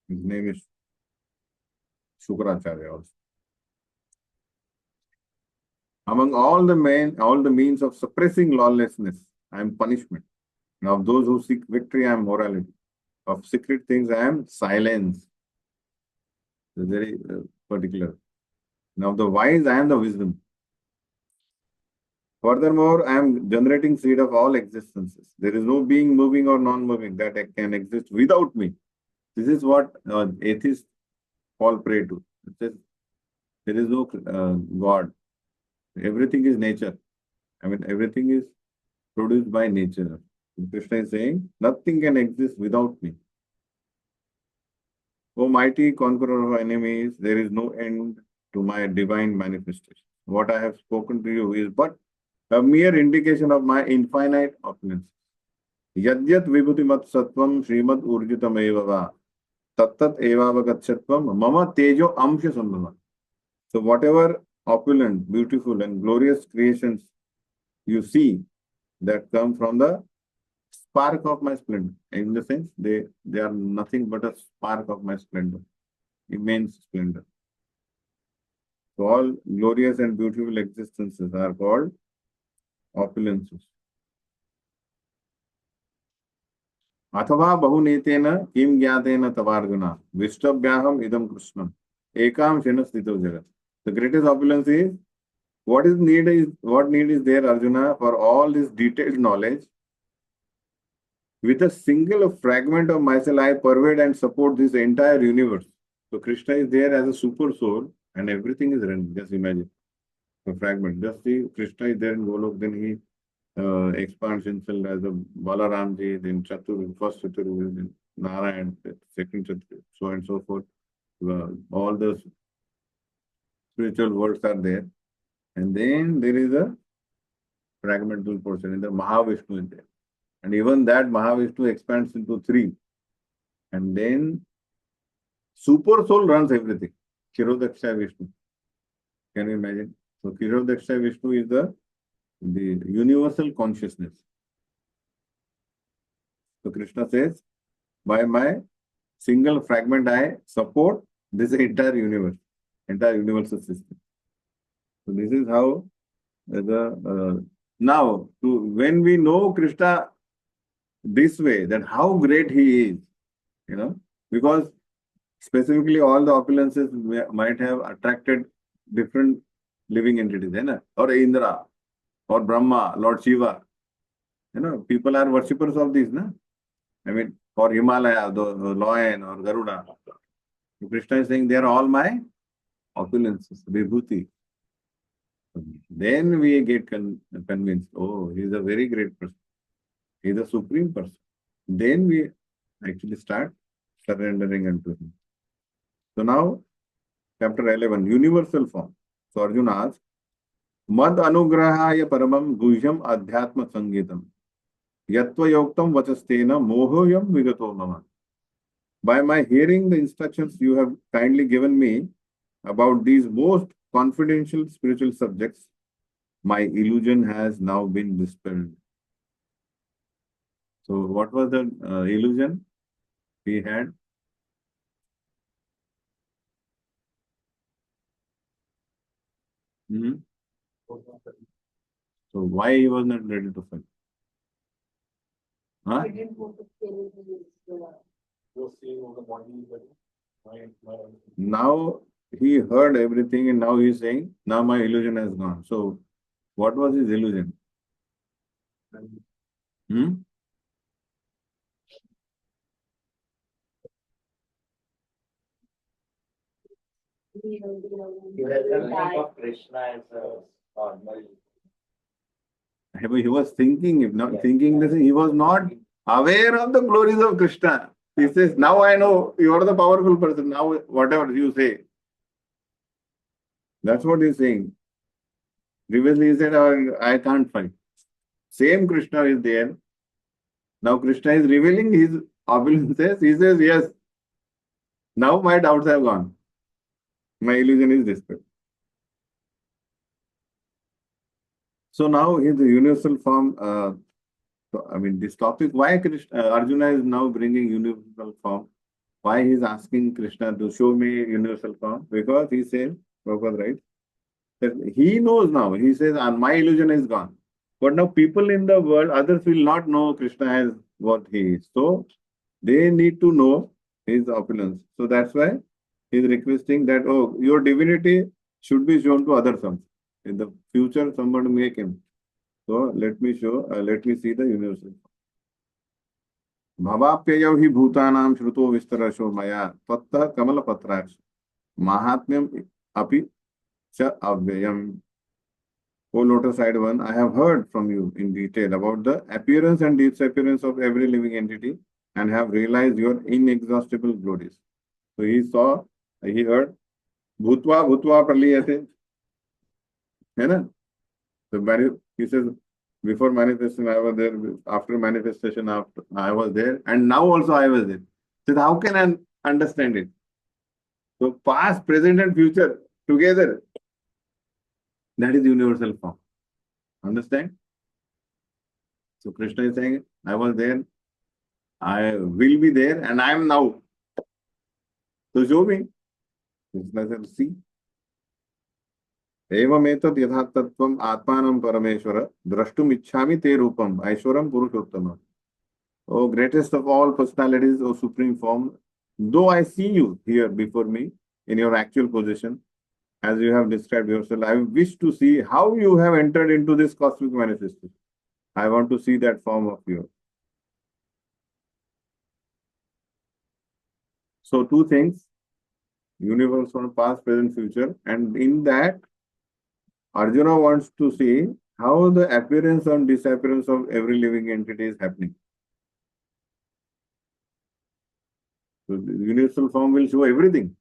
His name is Shukracharya also. Among all the means of suppressing lawlessness, I am punishment. And of those who seek victory, I am morality. Of secret things, I am silence. It's very particular. Now, of the wise, I am the wisdom. Furthermore, I am generating seed of all existences. There is no being moving or non-moving that can exist without me. This is what atheists fall prey to. It says there is no God. Everything is nature. I mean, everything is produced by nature. Krishna is saying, nothing can exist without me. O mighty conqueror of enemies, there is no end to my divine manifestation. What I have spoken to you is but a mere indication of my infinite opulence. Yadyat vibhutimat sattvam srimad urjitam evava tattat evavagachatvam mama tejo amsha sambhava. So whatever opulent, beautiful and glorious creations you see that come from the spark of my splendor. In the sense, they are nothing but a spark of my splendor, immense splendor. So all glorious and beautiful existences are called opulences. Athava bahunetena kim gyatena tavarguna vishtabhyaham idam krishnam ekam shenastito jagat. The greatest opulence is what need is there, Arjuna, for all this detailed knowledge. With a single fragment of myself, I pervade and support this entire universe. So Krishna is there as a super soul and everything is running. Just imagine a fragment. Just see Krishna is there in Golok, then he expands himself as a Balaramji, then Chatur, first Chatur, then Narayan, second Chatur, so and so forth. All the spiritual worlds are there. And then there is a fragmental portion, in the Mahavishnu is there. And even that Mahavishnu expands into three. And then super soul runs everything. Kshirodaksha Vishnu. Can you imagine? So Kshirodaksha Vishnu is the universal consciousness. So Krishna says, by my single fragment I support this entire universe, entire universal system. So this is how now when we know Krishna this way, that how great he is, because specifically all the opulences might have attracted different living entities, or Indra, or Brahma, Lord Shiva. People are worshippers of these, I mean, or Himalaya, the lion, or Garuda. Krishna is saying they are all my opulences, vibhuti. Then we get convinced, oh, he is a very great person. He is a supreme person. Then we actually start surrendering unto him. So now, chapter 11, universal form. So Arjuna asks, Mad anugrahaya paramam guhyam adhyatma sangeetam yatva yoktam vachastena mohoyam vigato mama. By my hearing the instructions you have kindly given me about these most confidential spiritual subjects, my illusion has now been dispelled. So what was the illusion he had? So why he was not ready to fight? Huh? Now he heard everything and now he is saying, now my illusion has gone. So what was his illusion? He was thinking, if not thinking this, he was not aware of the glories of Krishna. He says, now I know you are the powerful person. Now whatever you say. That's what he's saying. Previously he said, I can't fight. Same Krishna is there. Now Krishna is revealing his opulences. He says, yes, now my doubts have gone. My illusion is dispelled. So now in the universal form, so, I mean, this topic, why Krishna, Arjuna is now bringing universal form? Why he is asking Krishna to show me universal form? Because he says, Prabhupada, right? That he knows now. He says, my illusion is gone. But now people in the world, others will not know Krishna as what he is. So they need to know his opulence. So that's why he is requesting that, oh, your divinity should be shown to others also. In the future, someone may come. So let me see the universal. भवाप्ययौ हि भूतानां श्रुतो विस्तरशो मया त्वत्तः कमलपत्राक्ष महात्म्यम अपि च अव्ययम्. O lotus-eyed one, I have heard from you in detail about the appearance and disappearance of every living entity and have realized your inexhaustible glories. So he heard, Bhutva Bhutva Praliyate. है ना? So he says, before manifestation I was there, after manifestation I was there, and now also I was there. So how can I understand it? So past, present and future together, that is universal form. Understand? So Krishna is saying, I was there, I will be there, and I am now. So show me. Krishna says, see. एवमेतद् यथार्थत्वम् आत्मानं परमेश्वर द्रष्टुमिच्छामि ते रूपम् ऐश्वरं पुरुषोत्तमम्. O greatest of all personalities, O supreme form, though I see you here before me in your actual position, as you have described yourself, I wish to see how you have entered into this cosmic manifestation. I want to see that form of yours. So two things, universe from past, present, future, and in that Arjuna wants to see how the appearance and disappearance of every living entity is happening. So the universal form will show everything.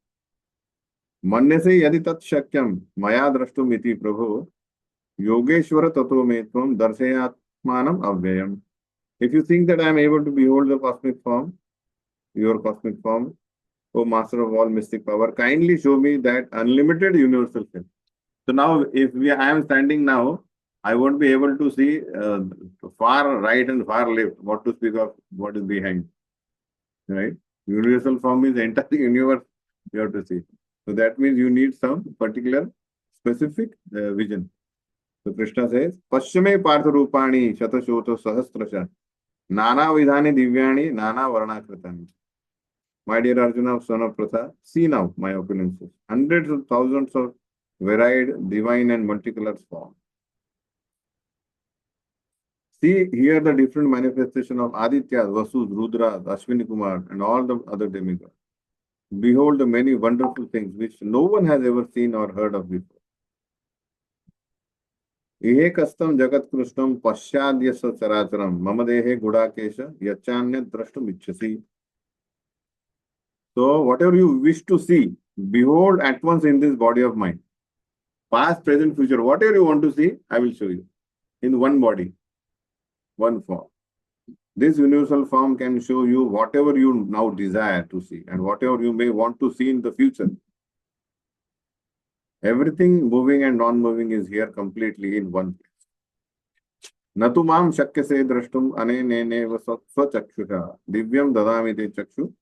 Manyase yadi tat shakyam maya drashtum iti prabhu yogeshwara tato me tvam darshayatmanam avyayam. If you think that I am able to behold the cosmic form, your cosmic form, O master of all mystic power, kindly show me that unlimited universal self. So now, if I am standing now, I won't be able to see far right and far left. What to speak of what is behind, right? Universal form is the entire universe you have to see. So that means you need some particular specific vision. So Krishna says, Paschame partha rupani shatashoto sahasrasha nana vidhani divyani nana varnakritani. My dear Arjuna, son of Pratha, see now my opulences. Hundreds of thousands of varied, divine and multicolored forms. See here the different manifestation of Adityas, Vasus, Rudras, Ashwini Kumar and all the other demigods. Behold the many wonderful things which no one has ever seen or heard of before. Ihe kastam jagat krishtam pasyadyasa characharam mamadehe gudakesha yachanya drashtum ichchasi. So whatever you wish to see, behold at once in this body of mine. Past, present, future, whatever you want to see, I will show you. In one body, one form. This universal form can show you whatever you now desire to see and whatever you may want to see in the future. Everything moving and non-moving is here completely in one place. Natu mam shakyase drashtum anenenev swachakshuha divyam dadami te chakshu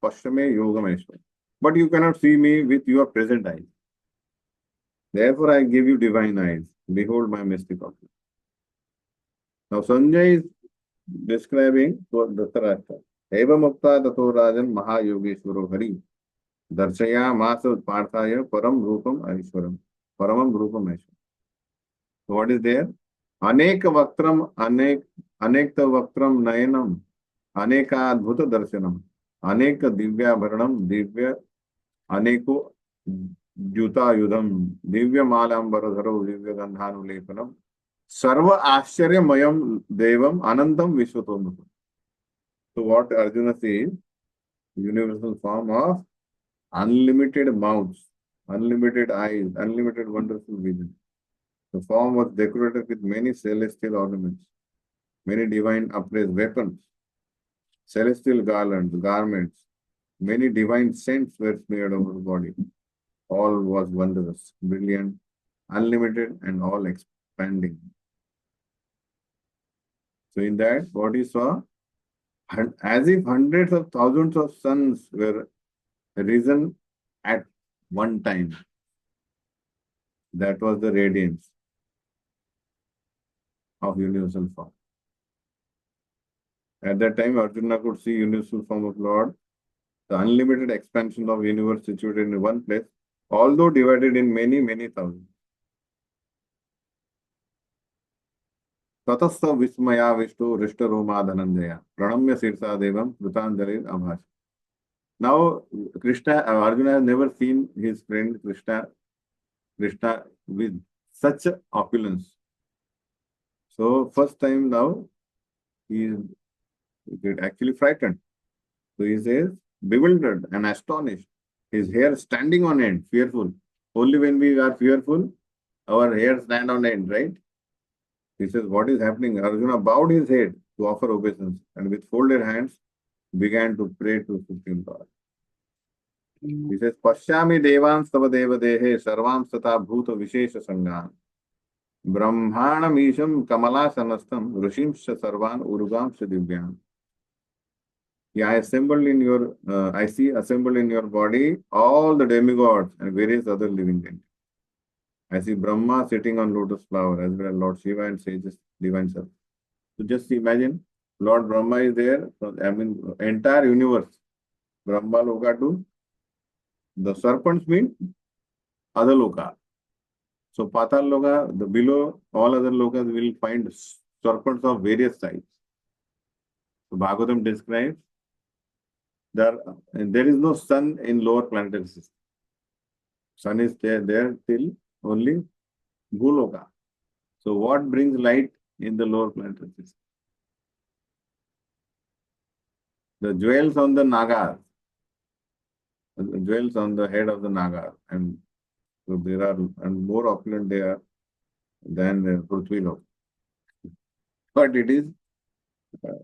pashyame yogameshwar. But you cannot see me with your present eyes. Therefore, I give you divine eyes. Behold my mystic object. Now, Sanjay is describing Dhritarashtra. Eva mukta tato rajan mahayogeshwaro hari. Darshaya masa parthaya param rupam aishwaram. Paramam rupam aishwaram. So what is there? Aneka vaktram, anekta vaktram nayanam. Aneka adbhuta darshanam. Aneka divya bharanam, divya aneko Jutayudham, Divya Malambaradharo, Divya Gandhanulepanam, Sarva Ashcharyamyam Devam Anantam Vishwatomukam. So what Arjuna says, universal form of unlimited mouths, unlimited eyes, unlimited wonderful vision. The form was decorated with many celestial ornaments. many divine upraised weapons, celestial garlands, garments, many divine scents were smeared over the body. All was wondrous, brilliant, unlimited, and all expanding. So in that, what he saw, as if hundreds of thousands of suns were risen at one time. That was the radiance of universal form. At that time, Arjuna could see universal form of Lord, the unlimited expansion of universe situated in one place, although divided in many, many thousands. Tatastha vismaya vishtu rishta roma dhananjaya pranamya sirsa devam krutanjalir abhas. Now, Arjuna has never seen his friend Krishna with such opulence. So, first time now, he is actually frightened. So he says, bewildered and astonished, his hair standing on end, fearful. Only when we are fearful, our hair stand on end, right? He says, what is happening? Arjuna bowed his head to offer obeisance and with folded hands began to pray to Supreme Lord. He says, Pashyami devan stava deva dehe sarvam sata bhuta vishesha sangan brahmanam isham kamala sanastam rishimsha sarvan urugamsha divyam. Yeah, I see assembled in your body all the demigods and various other living entities. I see Brahma sitting on lotus flower as well as Lord Shiva and sages divine self. So just imagine, Lord Brahma is there, entire universe, Brahma Loka to the serpents mean other Loka. So Patal Loka, the below all other Lokas will find serpents of various types. So Bhagavatam describes there is no sun in lower planetary system. Sun is there till only Bhuloka. So what brings light in the lower planetary system? The jewels on the Nagas, the jewels on the head of the Naga, and so there are, and more opulent they are than Prithvi Loka. But it is, there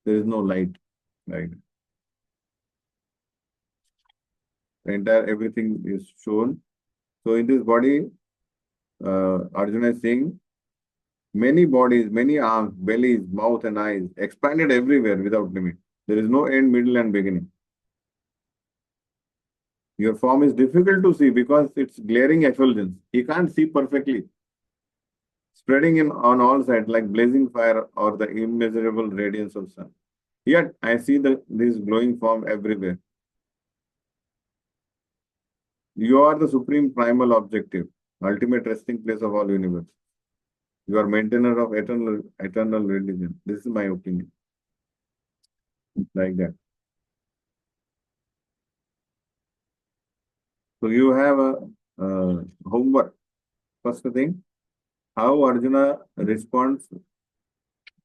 is no light, right? The entire everything is shown. So in this body, Arjuna is saying, many bodies, many arms, bellies, mouth and eyes, expanded everywhere without limit. There is no end, middle and beginning. Your form is difficult to see because it's glaring effulgence. He can't see perfectly. Spreading in on all sides like blazing fire or the immeasurable radiance of sun. Yet I see this glowing form everywhere. You are the supreme primal objective, ultimate resting place of all universe. You are maintainer of eternal religion. This is my opinion. Like that. So you have a homework. First thing, how Arjuna responds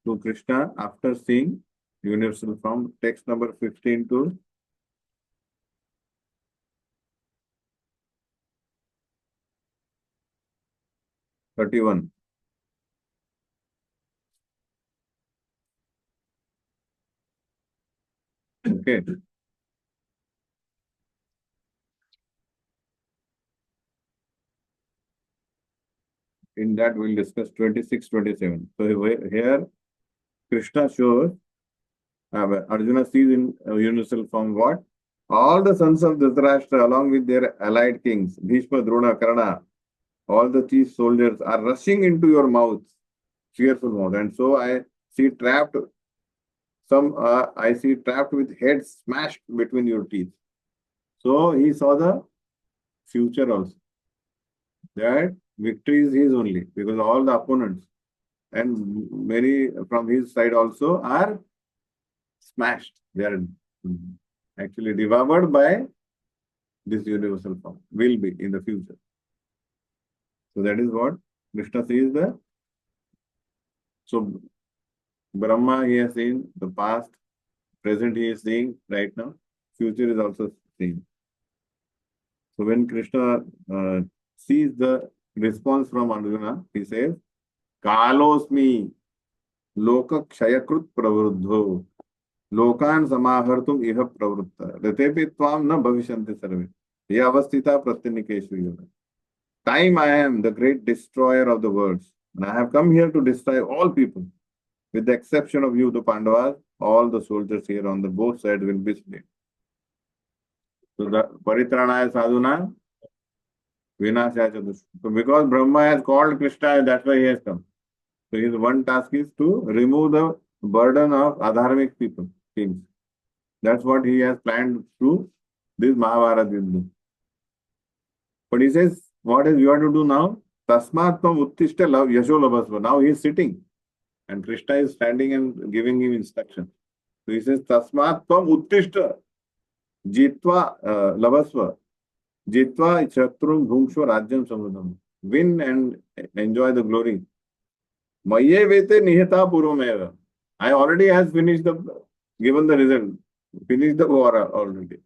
to Krishna after seeing universal form. Text number 15 to 31. Okay. In that we'll discuss 26, 27. So here Krishna shows, Arjuna sees in universal form what? All the sons of Dhritarashtra along with their allied kings, Bhishma, Drona, Karna, all the chief soldiers are rushing into your mouth, fearful mouth. And so I see trapped with heads smashed between your teeth. So he saw the future also. That victory is his only because all the opponents and many from his side also are smashed. They are actually devoured by this universal form, will be in the future. So that is what Krishna sees the. So Brahma he has seen the past, present he is seeing right now, future is also seen. So when Krishna sees the response from Arjuna, he says, Kalosmi. लोक क्षयकृत प्रवृद्धो लोकान समाहर्तुम इह प्रवृत्त रतेपि त्वाम न भविष्यन्ति सर्वे ये अवस्थिता प्रत्यनिकेषु योग time I am the great destroyer of the worlds and I have come here to destroy all people with the exception of you the Pandavas all the soldiers here on the both sides will be slain so the paritranaya sadhuna vinashaya cha dushmana so because Brahma has called Krishna that's why he has come so his one task is to remove the burden of adharmic people kings that's what he has planned through this Mahabharata Yuddha. But he says, what is you have to do now? Tasmat tvam uttishta lav yasho labhasva. Now he is sitting and Krishna is standing and giving him instruction. So he says, Tasmat tvam uttishta jitva labhasva. Jitva chatrum bhungshva rajyam samudam. Win and enjoy the glory. Maye vete nihita purvameva. I already has finished given the result. Finished the war already.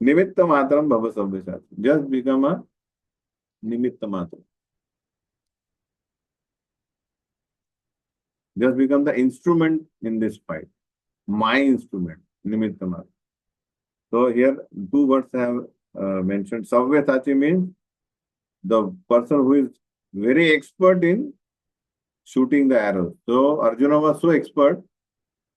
Nimitta matram bhava savyasat. Just become a nimitta matra. Just become the instrument in this fight. My instrument, nimitta matra. So here two words I have mentioned. Savyasati means the person who is very expert in shooting the arrows. So Arjuna was so expert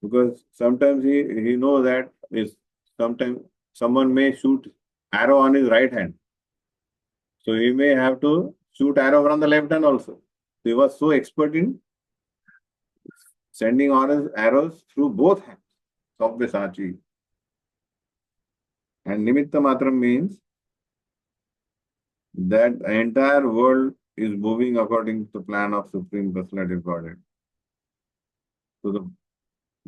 because sometimes he knows that is sometimes someone may shoot arrow on his right hand. So he may have to shoot arrow from the left hand also. He was so expert in sending arrows through both hands. Sabyasachi. And Nimitta Matram means that the entire world is moving according to the plan of Supreme Personality of Godhead. So the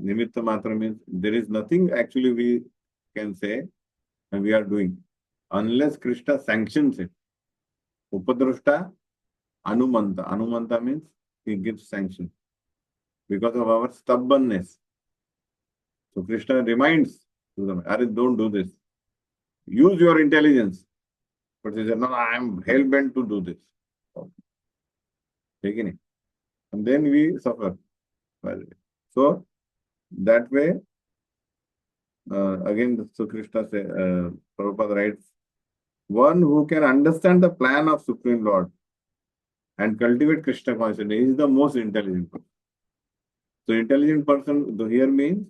Nimitta Matram means there is nothing actually we can say and we are doing unless Krishna sanctions it. Upadrushta Anumanta. Anumanta means he gives sanction because of our stubbornness. So Krishna reminds to them, Arre, don't do this. Use your intelligence. But they say, no, I am hell-bent to do this. Taking it. And then we suffer. So that way, again, so Krishna says, Prabhupada writes, one who can understand the plan of Supreme Lord and cultivate Krishna consciousness is the most intelligent person. So intelligent person here means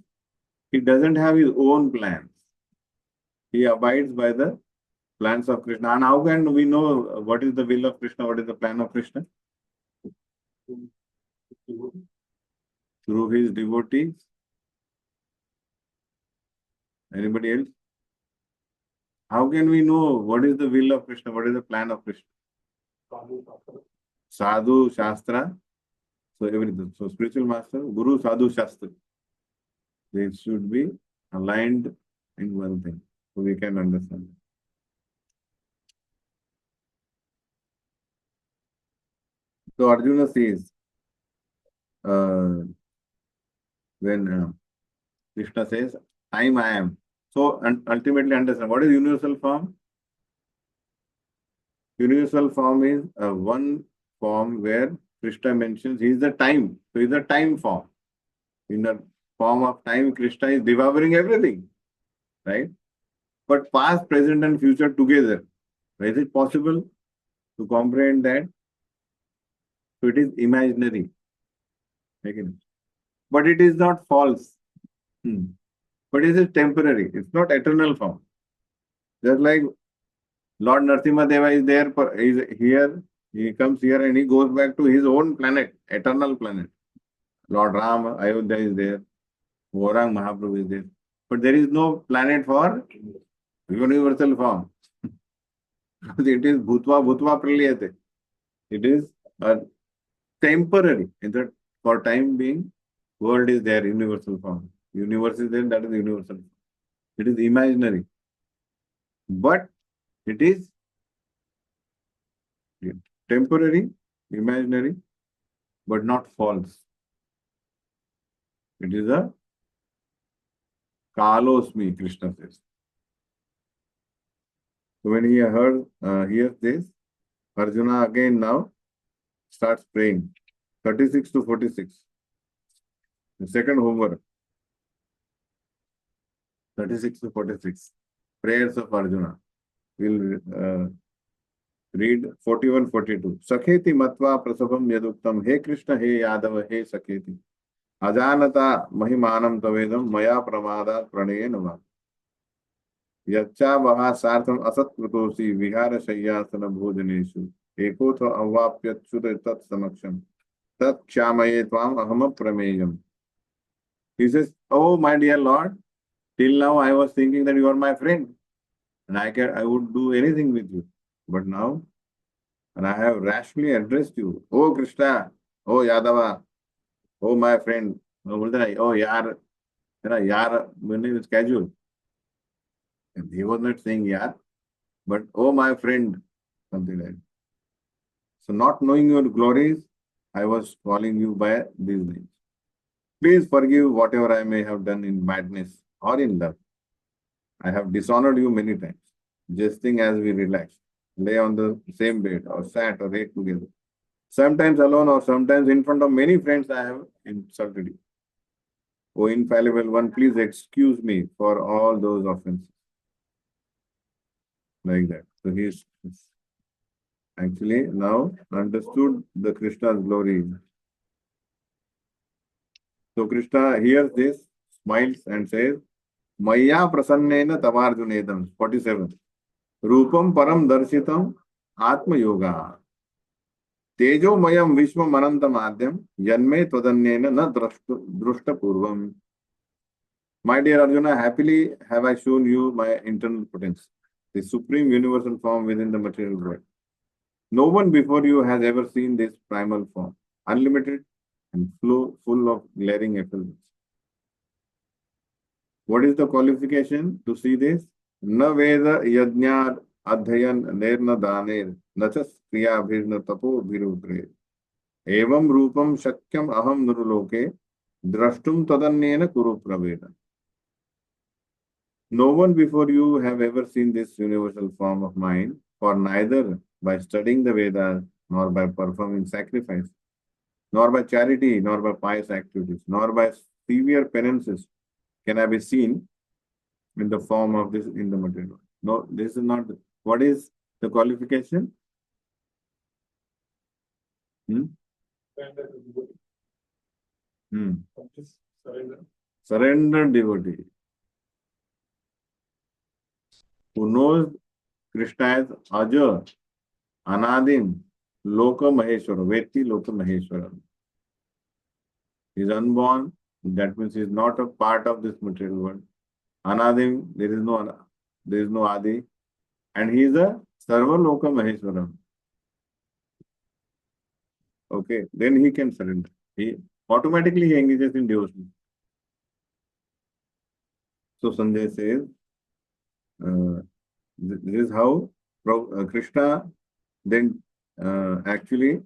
he doesn't have his own plans. He abides by the plans of Krishna. And how can we know what is the will of Krishna, what is the plan of Krishna? Through his devotees. Anybody else? How can we know what is the will of Krishna, what is the plan of Krishna? Sadhu, Shastra. So everything. So spiritual master, Guru, Sadhu, Shastra. They should be aligned in one thing. So we can understand. So Arjuna says, when Krishna says, time I am. So ultimately understand what is universal form? Universal form is one form where Krishna mentions he is the time. So he is the time form. In the form of time, Krishna is devouring everything. Right? But past, present and future together. Is it possible to comprehend that? So it is imaginary. But it is not false. But it is temporary. It's not eternal form. Just like Lord Narasimha Deva is there, is here, he comes here and he goes back to his own planet, eternal planet. Lord Ram, Ayodhya is there, Gauranga Mahaprabhu is there. But there is no planet for universal form. It is Bhutva Bhutva Pralyate. It is temporary. In that, for time being, world is there, universal form. Universe is there, that is universal. It is imaginary. But it is temporary, imaginary, but not false. It is a Kalosmi, Krishna says. So when he hears this, Arjuna again now starts praying. 36 to 46. The second homework, 36 to 46. Prayers of Arjuna. We'll read 41, 42. Sakheti matva prasabam yaduktam. He Krishna, he Yadava, he Sakheti. Ajanata mahimanam tavedam maya pramada pranayena. Yacha vaha sartham asatkritosi vihara shayyasana bhojaneshu. Ekotha avapyachute tat samaksham. Tat kshamaye tvam aham prameyam. He says, oh my dear Lord, till now I was thinking that you are my friend and I would do anything with you. But now, and I have rashly addressed you, oh Krishna, oh Yadava, oh my friend. No, oh yaar, yaar, when it is casual. And he was not saying yaar, but oh my friend, something like that. So not knowing your glories, I was calling you by these names. Please forgive whatever I may have done in madness or in love. I have dishonored you many times, jesting as we relaxed, lay on the same bed, or sat or ate together. Sometimes alone or sometimes in front of many friends, I have insulted you. O infallible one, please excuse me for all those offenses. Like that. So he's actually now understood the Krishna's glory. So Krishna hears this, smiles and says, Maya prasannena tavarjunedam. 47. Rupam param darshitam atma yoga. Tejomayam vishwam anantam adyam janme tvadanyena na drushta purvam. My dear Arjuna, happily have I shown you my internal potence, the supreme universal form within the material world. No one before you has ever seen this primal form, unlimited and full of glaring effulgence. What is the qualification to see this? Na veda yajñar adhayan nerna daner nachas kriya bhirna tapo bhirudre. Evam rupam shakyam aham nuruloke drashtum tadanyena kuru praveda. No one before you have ever seen this universal form of mine, for neither by studying the Vedas, nor by performing sacrifice, nor by charity, nor by pious activities, nor by severe penances can I be seen in the form of this in the material. No, this is not. What is the qualification? Surrender devotee who knows Krishna as Aja, Anadim, Loka Maheshwara, Veti Loka Maheshwara. He is unborn, that means he is not a part of this material world. Anadim, there is no Adi, and he is a Sarva Loka Maheshwara. Okay, then he can surrender. He automatically engages in devotion. So Sanjay says, this is how Krishna then actually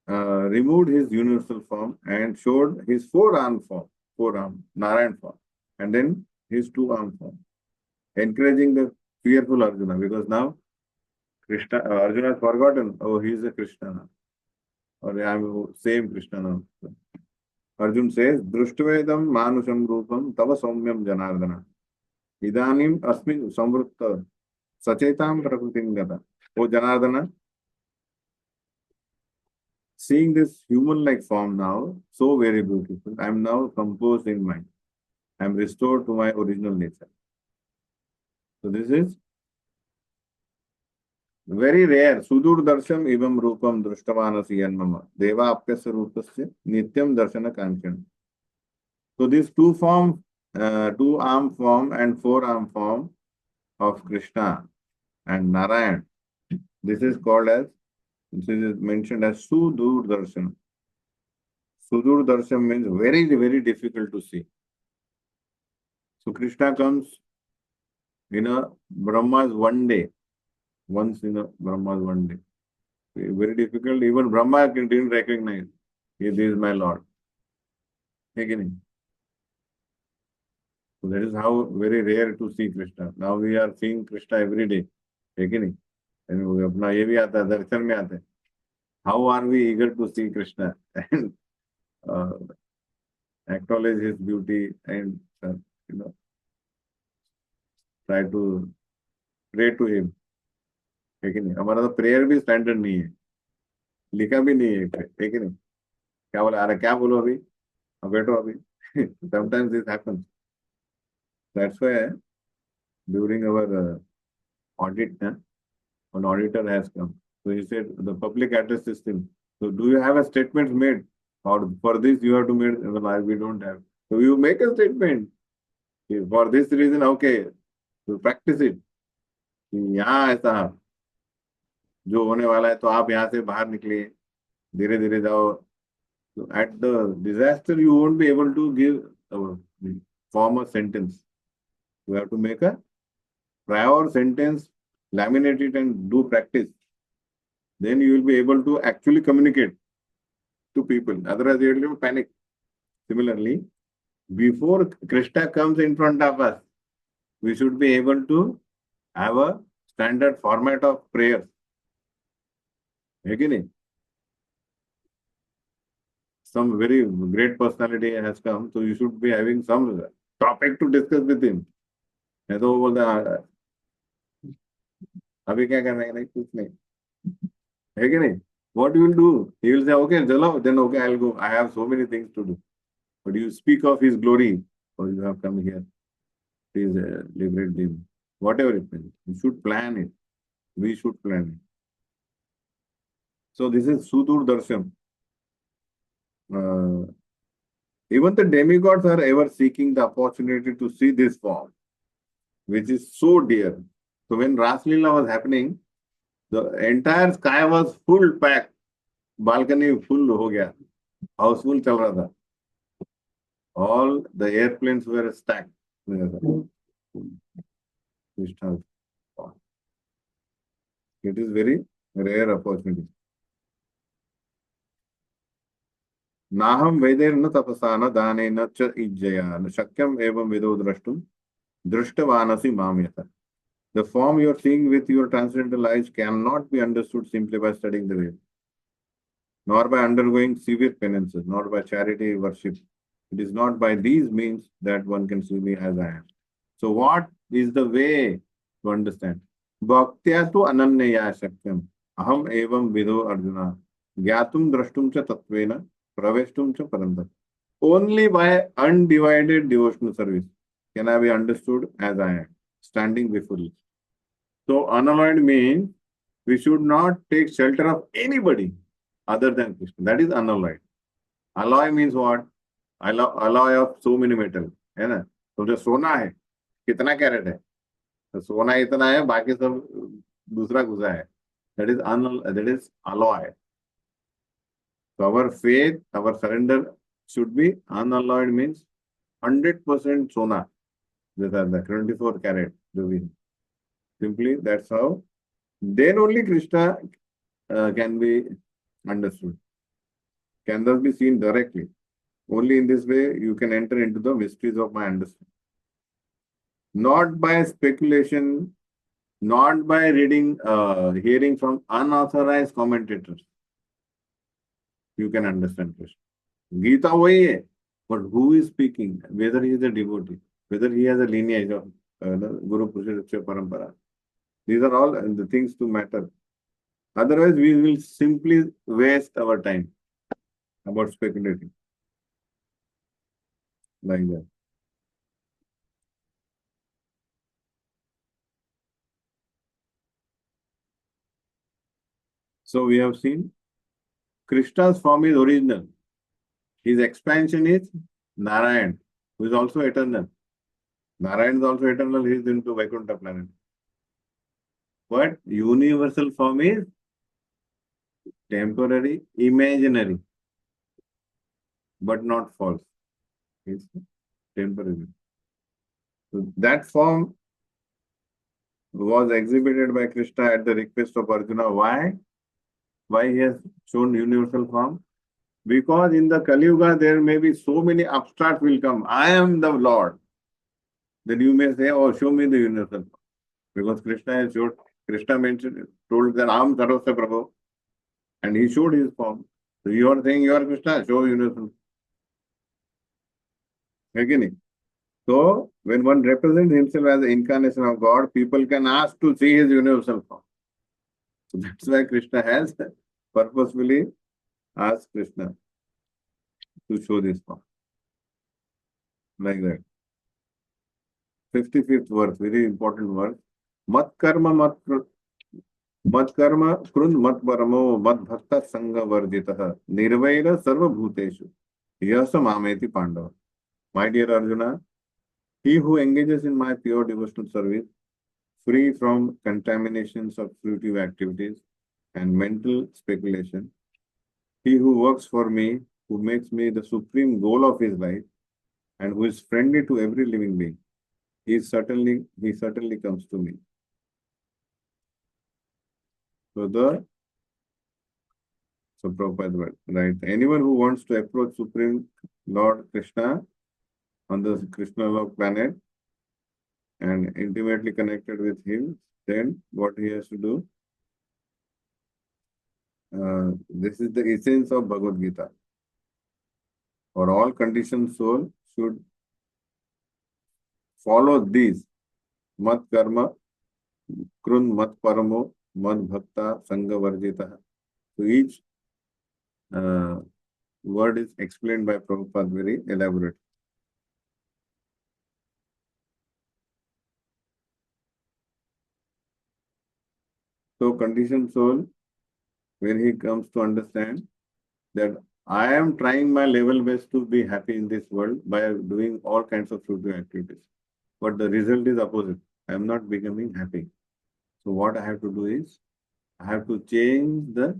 removed his universal form and showed his four-arm, Narayan form, and then his two-arm form, encouraging the fearful Arjuna, because now Arjuna has forgotten, oh, he is a Krishna now, or I am same Krishna now. Arjuna says, Društvedam manusham rupam tava saumyam janardana. Idanim asmin samvrutta sachetam prakritim gata. O Janardana, seeing this human-like form now, so very beautiful, I am now composed in mind. I am restored to my original nature. So this is very rare. Sudur darsham evam rupam drushtavanasi yanmama. Deva apyasya rupasya nityam darshana kanchan. So this two-arm form and four-arm form of Krishna and Narayan, this is mentioned as Sudur Darshan. Sudur Darshan means very, very difficult to see. So Krishna comes in a Brahma's one day. Once in a Brahma's one day. Very difficult. Even Brahma didn't recognize. This is my Lord. Again. So that is how very rare to see Krishna. Now we are seeing Krishna every day. Again. अपना ये भी आता है दर्शन में आता है. How are we eager to see Krishna? And uh, acknowledge his beauty and you know try to pray to him. है कि नहीं? हमारा तो प्रेयर भी स्टैंडर्ड नहीं है, लिखा भी नहीं है कि नहीं? क्या बोला, अरे क्या बोलो अभी, अब बैठो अभी. Sometimes this happens. That's why during our audit, an auditor has come. So he said the public address system. So do you have a statement made, or for this you have to make? Well, we don't have. So you make a statement. For this reason, okay, to practice it. यहाँ ऐसा जो होने वाला है, तो आप यहाँ से बाहर निकलिए, धीरे धीरे जाओ. So at the disaster, you won't be able to give a form a sentence. You have to make a prior sentence, laminate it, and do practice. Then you will be able to actually communicate to people. Otherwise, you will panic. Similarly, before Krishna comes in front of us, we should be able to have a standard format of prayers. Again, some very great personality has come, so you should be having some topic to discuss with him. नहीं तो वो बोलता है अभी क्या करना है, नहीं कुछ नहीं, है कि नहीं? What you will do? He will say, okay, chalo, then okay, I'll go. I have so many things to do. But you speak of his glory, or you have come here. Please liberate him. Whatever it means, you should plan it. We should plan it. So this is Sudur Darshan. Even the demigods are ever seeking the opportunity to see this form, which is so dear. So when Ras Leela was happening, the entire sky was full packed. Balcony full हो गया, हाउसफुल चल रहा था. All the airplanes were stacked. It is very rare opportunity. नाहम वेदेर न तपसा न दाने न च इज्जया न शक्यम एवं विदो द्रष्टुम दृष्टवानसि माम यथा. The form you are seeing with your transcendental eyes cannot be understood simply by studying the Veda, nor by undergoing severe penances, nor by charity worship. It is not by these means that one can see me as I am. So what is the way to understand? Bhaktya tu ananyaya shakyam aham evam vido arjuna gyatum drashtum cha tatvena praveshtum cha parandam. Only by undivided devotional service can I be understood as I am, standing before you. So unalloyed means we should not take shelter of anybody other than Krishna. That is unalloyed. Alloy means what? Alloy of so many metal, है ना? तो जो सोना है कितना carat है, तो सोना इतना है, बाकी सब दूसरा घुसा है. That is alloy. So our faith, our surrender should be unalloyed, means 100% sona. These are the 24 carat. Simply that's how. Then only Krishna can be understood, can thus be seen directly. Only in this way you can enter into the mysteries of my understanding. Not by speculation, not by reading, hearing from unauthorized commentators. You can understand Krishna. Gita वही है, but who is speaking? Whether he is a devotee, whether he has a lineage of Guru Purushasya Parampara. These are all the things to matter. Otherwise, we will simply waste our time about speculating like that. So we have seen Krishna's form is original. His expansion is Narayan, who is also eternal. Narayan is also eternal. He is into Vaikuntha planet. But universal form is temporary, imaginary, but not false. It's temporary. So that form was exhibited by Krishna at the request of Arjuna. Why? Why he has shown universal form? Because in the Kali Yuga there may be so many abstract will come. I am the Lord. Then you may say, oh, show me the universal form. Because Krishna mentioned, told that I am Sarvasya Prabhu. And he showed his form. So you are saying you are Krishna, show universal. Again. So, when one represents himself as the incarnation of God, people can ask to see his universal form. So that's why Krishna has purposefully asked Krishna to show this form. Like that. 55th verse, very important verse. Mat karma krun mat paramo mat bhakta sangha varjitah nirvaira sarva bhuteshu yasa mameti pandava. My dear Arjuna, he who engages in my pure devotional service, free from contaminations of fruitive activities and mental speculation, he who works for me, who makes me the supreme goal of his life, and who is friendly to every living being, he certainly comes to me. So Prabhupada right? Anyone who wants to approach Supreme Lord Krishna on the Krishna love planet and intimately connected with him, then what he has to do? This is the essence of Bhagavad Gita. For all conditioned soul should follow these. Mat karma, krun mat paramo, mat bhakta, sangha varjita. So each word is explained by Prabhupada very elaborate. So conditioned soul, when he comes to understand that I am trying my level best to be happy in this world by doing all kinds of fruitive activities. But the result is opposite. I am not becoming happy. So what I have to do is, I have to change the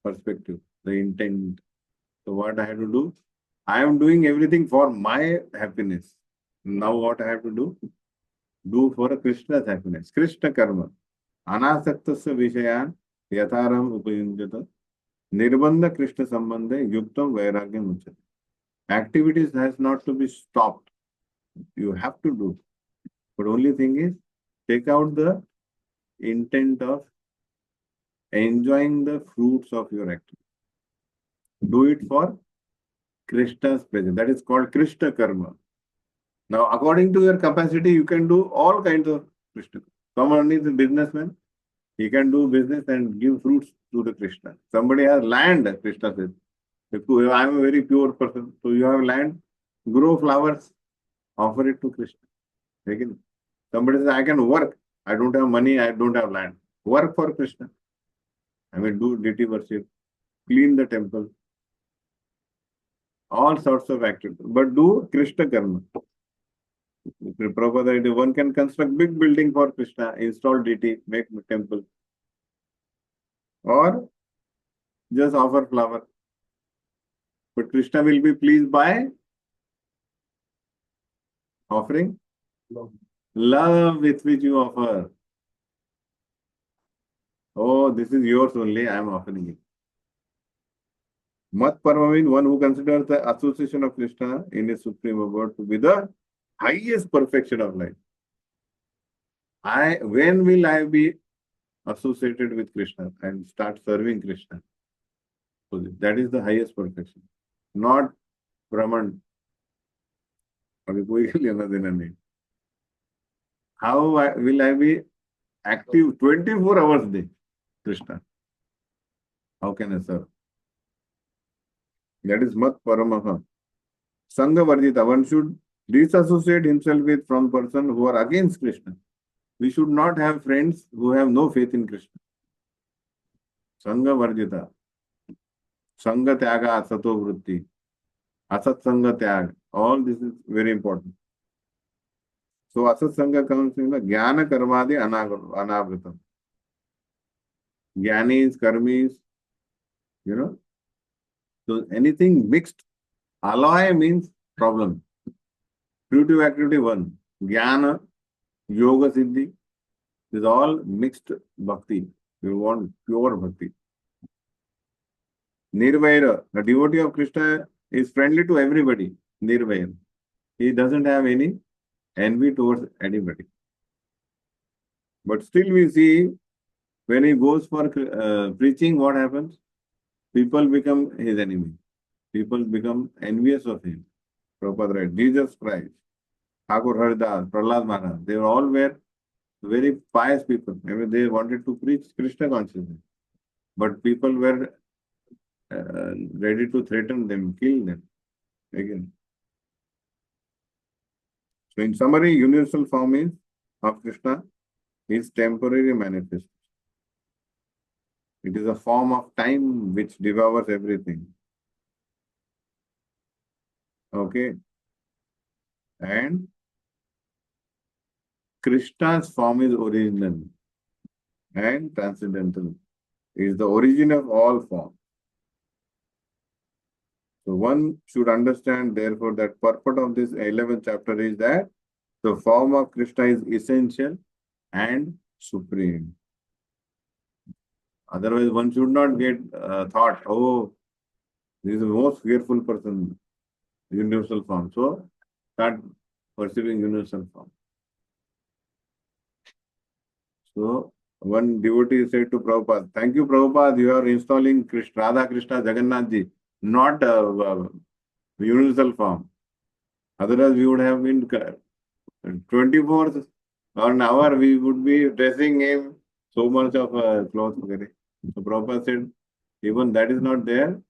perspective, the intent. So what I have to do? I am doing everything for my happiness. Now what I have to do? Do for Krishna's happiness. Krishna karma. Anasaktasya vishayan yatharam upayunjata. Nirbandha Krishna sambandhe yuktam vairagyam uchate. Activities has not to be stopped. You have to do. But only thing is, take out the intent of enjoying the fruits of your activity. Do it for Krishna's pleasure. That is called Krishna karma. Now, according to your capacity, you can do all kinds of Krishna. Someone is a businessman, he can do business and give fruits to the Krishna. Somebody has land, Krishna says. If I am a very pure person, so you have land, grow flowers, offer it to Krishna. Again, somebody says, I can work. I don't have money, I don't have land. Work for Krishna. I mean, do deity worship, clean the temple, all sorts of activities. But do Krishna karma. Prabhupada, one can construct big building for Krishna, install deity, make temple, or just offer flower. But Krishna will be pleased by offering love with which you offer. Oh, this is yours only, I am offering it. Mat Parama means one who considers the association of Krishna in his supreme abode to be the highest perfection of life. When will I be associated with Krishna and start serving Krishna? So that is the highest perfection. Not Brahman. How will I be active 24 hours a day, Krishna? How can I serve? That is Mat Paramaha. Sangha Varjita. One should disassociate himself with from person who are against Krishna. We should not have friends who have no faith in Krishna. Sangha Varjita. Sangha Tyaga Asato Vritti. Asat Sangha Tyag. All this is very important. So Asat Sangha comes in the Jnana Karmadi Anavritam. Jnanis, Karmis, So anything mixed, alloy means problem. Fruitive activity 1. Jnana, Yoga Siddhi. This is all mixed bhakti. We want pure bhakti. Nirvaira. The devotee of Krishna is friendly to everybody. Nirvaira. He doesn't have any envy towards anybody. But still we see when he goes for preaching, what happens? People become his enemy. People become envious of him. Prabhupada writes, Jesus Christ, Thakur Haridas, Prahlad Maharaj, they all were very pious people. I mean, they wanted to preach Krishna consciousness, but people were ready to threaten them, kill them again. So, in summary, universal form is of Krishna is temporary manifestation. It is a form of time which devours everything. Okay, and Krishna's form is original and transcendental. It is the origin of all forms. So one should understand, therefore, that purport of this 11th chapter is that the form of Krishna is essential and supreme. Otherwise, one should not get thought, oh, this is the most fearful person, universal form. So start perceiving universal form. So one devotee said to Prabhupada, thank you, Prabhupada, you are installing Krishna, Radha Krishna Jagannath Ji, not universal form. Otherwise, we would have been 24th an hour, we would be dressing him so much of clothes. So Prabhupada said, even that is not there.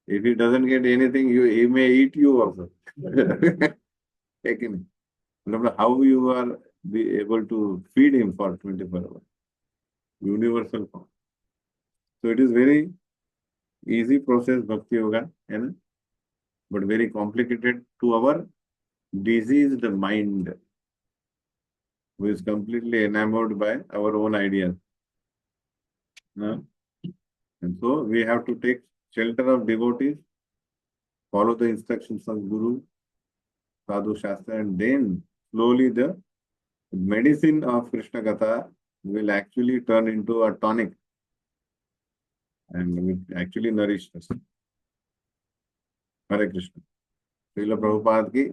If he doesn't get anything, he may eat you also. Taken. How you are be able to feed him for 24 hours. Universal form. So it is very easy process, Bhakti Yoga, but very complicated to our diseased mind, who is completely enamored by our own ideas. And so we have to take shelter of devotees, follow the instructions of Guru, Sadhu Shastra, and then slowly the medicine of Krishna Katha will actually turn into a tonic and will actually nourish us. Hare Krishna. Srila Prabhupada ki